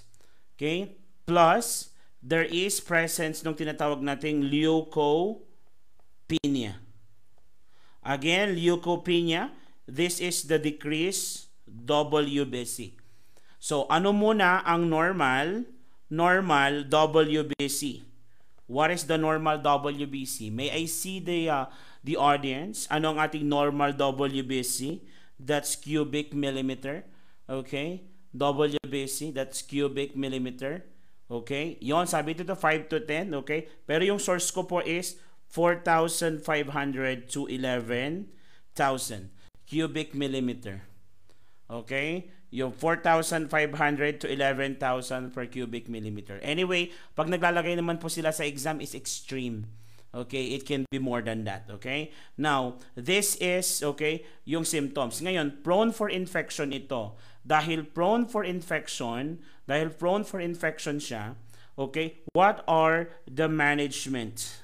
S1: Okay? Plus, there is presence ng tinatawag nating leukopenia. Again, leukopenia, this is the decreased WBC. So, ano muna ang normal? Normal WBC. What is the normal WBC? May I see the audience? Ano ang ating normal WBC? That's cubic millimeter. Okay? WBC, that's cubic millimeter. Okay? Yon, sabi dito 5 to 10. Okay? Pero yung source ko po is 4,500 to 11,000 cubic millimeter. Okay? Yung 4,500 to 11,000 per cubic millimeter. Anyway, pag naglalagay naman po sila sa exam is extreme. Okay? It can be more than that. Okay? Now, this is, okay, yung symptoms. Ngayon, prone for infection ito. Dahil prone for infection siya, okay, what are the management?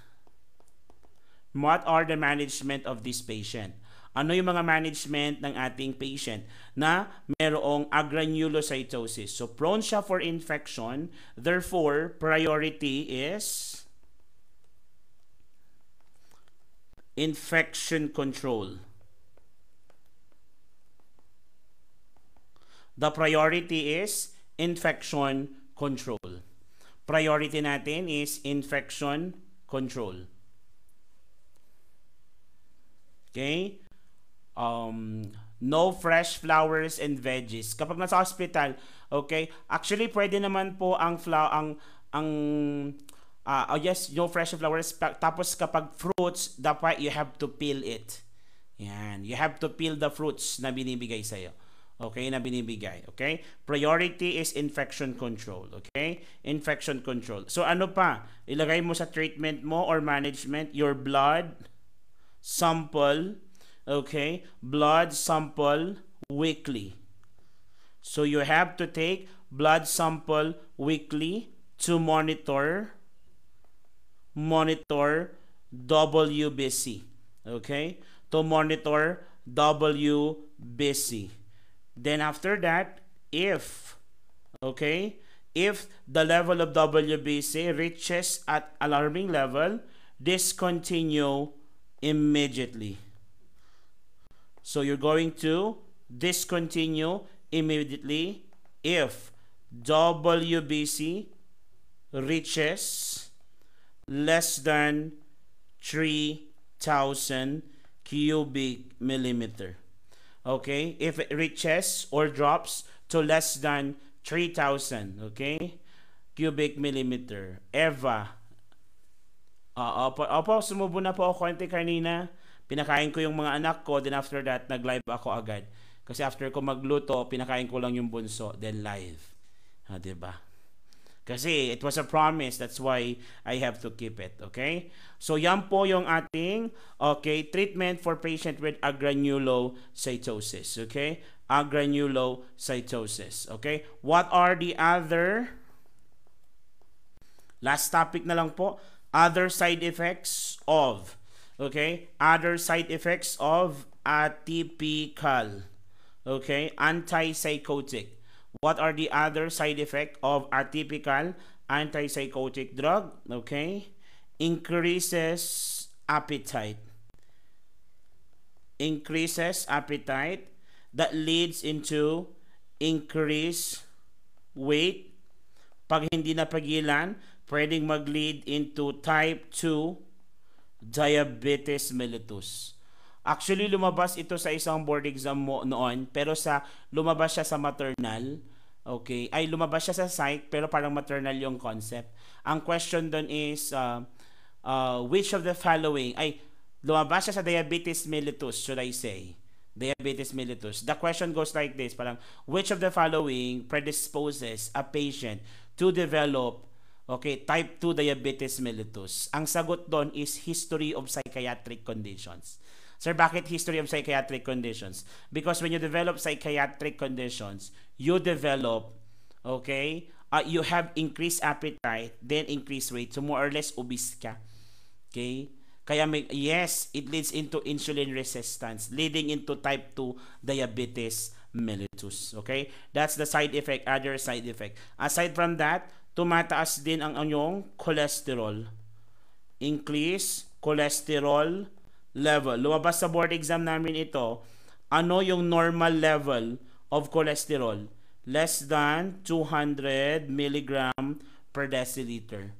S1: What are the management of this patient? Ano yung mga management ng ating patient na merong agranulocytosis? So, prone siya for infection. Therefore, priority is infection control. The priority is infection control. Priority natin is infection control. Okay? No fresh flowers and veggies. Kapag nasa hospital, okay, actually pwede naman po ang yes, no fresh flowers. Tapos kapag fruits, dapat you have to peel it. Yan, you have to peel the fruits na binibigay sa'yo. Okay, na binibigay. Okay? Priority is infection control. Okay? Infection control. So ano pa? Ilagay mo sa treatment mo or management your blood sample. Okay, blood sample weekly. So you have to take blood sample weekly to monitor WBC. Okay, to monitor WBC. Then after that, if the level of WBC reaches at alarming level, discontinue immediately. So you're going to discontinue immediately if WBC reaches less than 3,000 cubic millimeter. Okay? If it reaches or drops to less than 3,000, okay, cubic millimeter. Eva. Opo, sumubo na po ako konti kanina. Pinakain ko yung mga anak ko, then after that, nag-live ako agad. Kasi after ko magluto, pinakain ko lang yung bunso, then live. Diba? Kasi it was a promise, that's why I have to keep it. Okay? So yan po yung ating treatment for patient with agranulocytosis. Okay? Agranulocytosis. Okay? What are the other, last topic na lang po, other side effects of other side effects of atypical, antipsychotic. What are the other side effects of atypical antipsychotic drug? Increases appetite. Increases appetite that leads into increased weight. Pag hindi napagilan, pwedeng mag-lead into type 2 diabetes mellitus. Actually, lumabas ito sa isang board exam mo noon, pero lumabas siya sa maternal. Okay? Ay, lumabas siya sa psych, pero parang maternal yung concept. Ang question doon is, which of the following, lumabas siya sa diabetes mellitus, should I say. Diabetes mellitus. The question goes like this, parang, which of the following predisposes a patient to develop type 2 diabetes mellitus? Ang sagot doon is history of psychiatric conditions. Sir, bakit history of psychiatric conditions? Because when you develop psychiatric conditions, you develop, you have increased appetite, then increased weight. So more or less obese ka. Okay? Kaya yes, it leads into insulin resistance, leading into type 2 diabetes mellitus. Okay? That's the side effect, other side effect. Aside from that, tumataas din ang inyong cholesterol. Increase cholesterol level. Lumabas sa board exam namin ito, ano yung normal level of cholesterol? Less than 200 milligram per deciliter.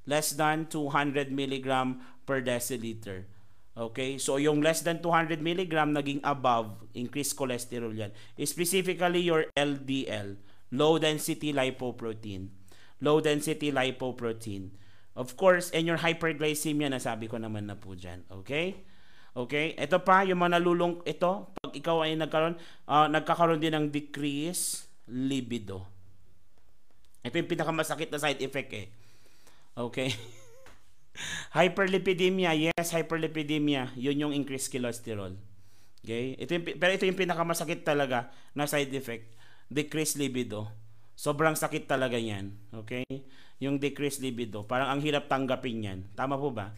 S1: Less than 200 milligram per deciliter. Okay? So, yung less than 200 milligram naging above, increased cholesterol yan. Specifically, your LDL, low density lipoprotein. Low density lipoprotein. Of course, and your hyperglycemia, nasabi ko naman na po dyan. Okay? Okay? Ito pa, yung mga ito, pag ikaw ay nagkakaroon din ng decrease libido. Ito yung pinakamasakit na side effect eh. Okay? Hyperlipidemia, yes, hyperlipidemia, yun yung increased cholesterol. Okay? Pero ito yung pinakamasakit talaga na side effect, decreased libido. Sobrang sakit talaga yan. Okay? Yung decreased libido. Parang ang hirap tanggapin yan. Tama po ba?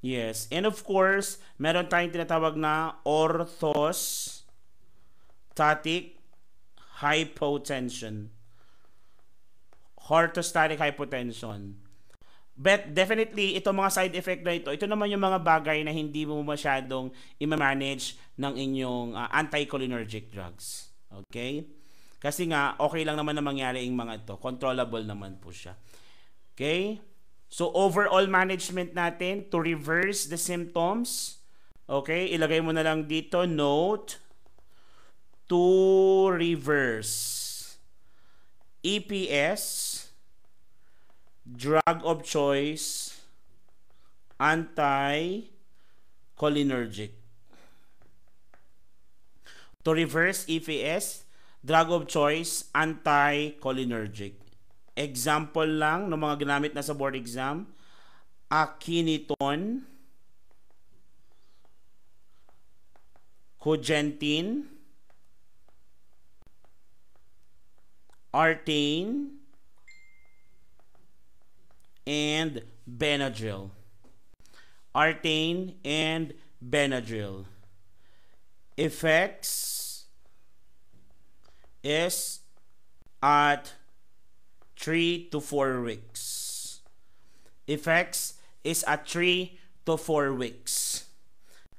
S1: Yes. And of course, meron tayong tinatawag na orthostatic hypotension. Orthostatic hypotension. But definitely, itong mga side effect na ito naman yung mga bagay na hindi mo masyadong i-manage ng inyong anticholinergic drugs. Okay? Kasi nga, okay lang naman na mangyari yung mga ito. Controllable naman po siya. Okay? So, overall management natin to reverse the symptoms. Okay? Ilagay mo na lang dito, note, to reverse. EPS, drug of choice, anticholinergic. To reverse EPS, drug of choice, anticholinergic. Example lang ng mga ginamit na sa board exam, Akiniton, Cogentin, Artane, and Benadryl. Artane and Benadryl. Effects is at 3 to 4 weeks. Effects is at 3 to 4 weeks.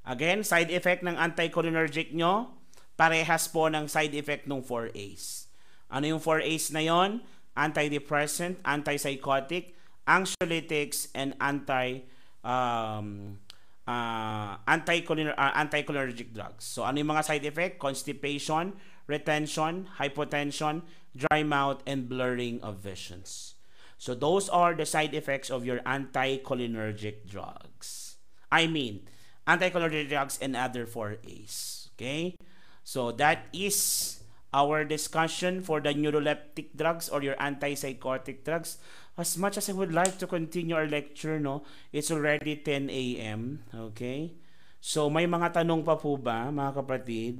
S1: Again, side effect ng anticholinergic nyo, parehas po ng side effect ng 4As. Ano yung 4As na yon? Antidepressant, antipsychotic, anxiolytics, and anticholinergic drugs. So, ano yung mga side effect? Constipation, retention, hypotension, dry mouth, and blurring of visions. So, those are the side effects of your anticholinergic drugs. I mean, anticholinergic drugs and other 4As. Okay? So, that is our discussion for the neuroleptic drugs or your antipsychotic drugs. As much as I would like to continue our lecture, no, it's already 10 a.m. Okay? So, may mga tanong pa po ba, mga kapatid?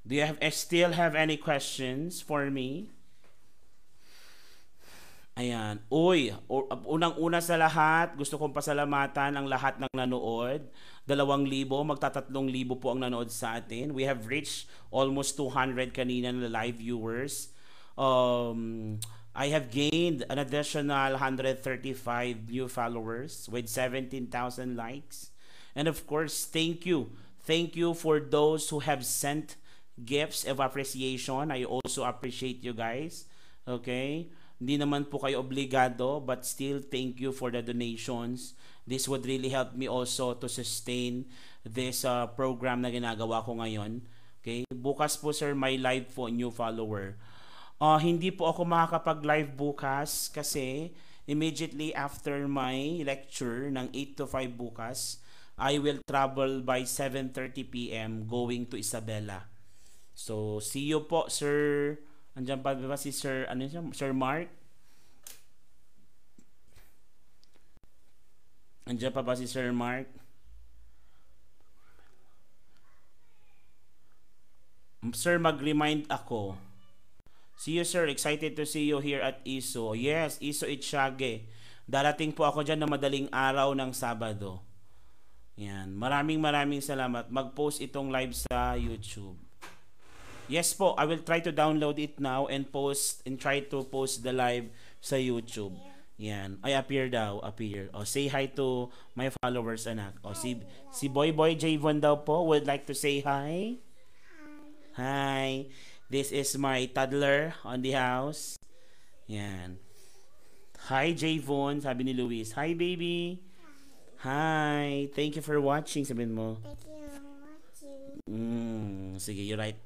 S1: Do you still have any questions for me? Ayan. Uy, unang-una sa lahat, gusto kong pasalamatan ang lahat ng nanood. 2,000, magta-3,000 po ang nanood sa atin. We have reached almost 200 kanina na live viewers. I have gained an additional 135 new followers with 17,000 likes. And of course, thank you. Thank you for those who have sent gifts of appreciation. I also appreciate you guys. Okay? Hindi naman po kayo obligado, but still thank you for the donations. This would really help me also to sustain this program na ginagawa ko ngayon. Okay? Bukas po sir, may live po, new follower. Hindi po ako makakapag-live bukas kasi immediately after my lecture ng 8 to 5 bukas, I will travel by 7:30 p.m. going to Isabela. So, see you po, sir. Andiyan pa ba si Sir, ano siya? Sir Mark? Andiyan pa ba si Sir Mark? Sir, mag-remind ako. See you, sir. Excited to see you here at ISO. Yes, ISO Itchage. Darating po ako dyan na madaling araw ng Sabado. Yan. Maraming salamat. Mag-post itong live sa YouTube. Yes po, I will try to download it now and try to post the live sa YouTube. Yan. Ay, appear daw. Appear. O, say hi to my followers, anak. O, si Boy Javon daw po would like to say hi. Hi. This is my toddler on the house. Yan. Hi, Javon. Sabi ni Luis. Hi, baby. Hi. Thank you for watching. Sabihin mo.
S2: Thank you for watching.
S1: Sige, you're right.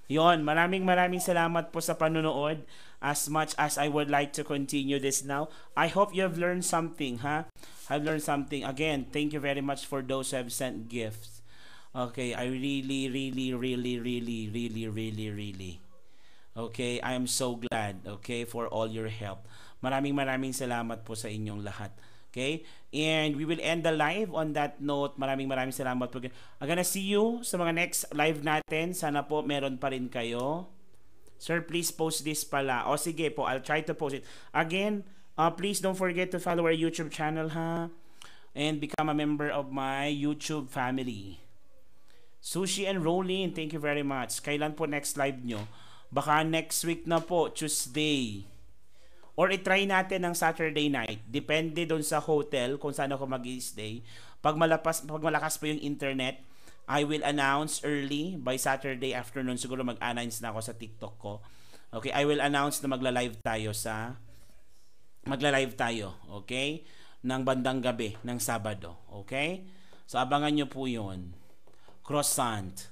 S1: Yon, maraming salamat po sa panonood. As much as I would like to continue this now, I hope you have learned something, ha? I've learned something. Again, thank you very much for those who have sent gifts. Okay, I really. Okay, I am so glad, okay, for all your help. Maraming salamat po sa inyong lahat. Okay? And we will end the live on that note. Maraming salamat po. I'm gonna see you sa mga next live natin. Sana po meron pa rin kayo. Sir, please post this pala. O sige po, I'll try to post it. Again, please don't forget to follow our YouTube channel, ha? And become a member of my YouTube family. Sushi and Rolling, thank you very much. Kailan po next live nyo? Baka next week na po, Tuesday. Or i-try natin ng Saturday night. Depende doon sa hotel kung saan ako mag-i-stay. Pag malakas po yung internet, I will announce early by Saturday afternoon. Siguro mag-announce na ako sa TikTok ko. Okay, I will announce na magla-live tayo, okay? Ng bandang gabi ng Sabado, okay? So abangan nyo po 'yon. Croissant.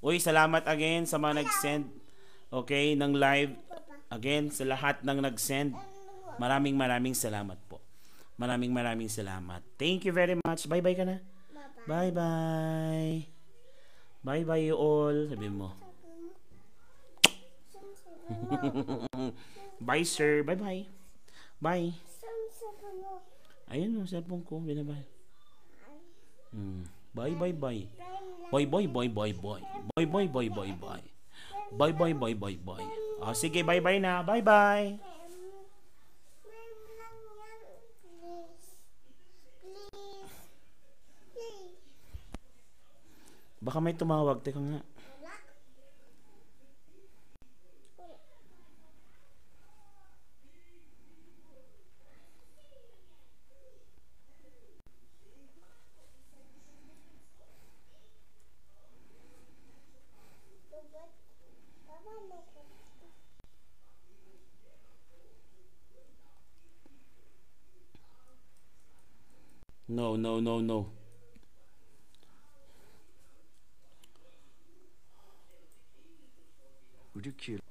S1: Uy, salamat again sa mga nag-send, okay, ng live. Again, sa lahat ng nag-send, maraming salamat po. Maraming salamat. Thank you very much. Bye-bye ka na. Bye-bye. Bye-bye you all. Sabi mo. Bye, sir. Bye-bye. Bye. Ayun o, cellphone ko. Binabay. Bye-bye. Bye-bye. Oh, sige, bye-bye na. Bye-bye. Baka may tumawag. Teka nga. No. Ridiculous.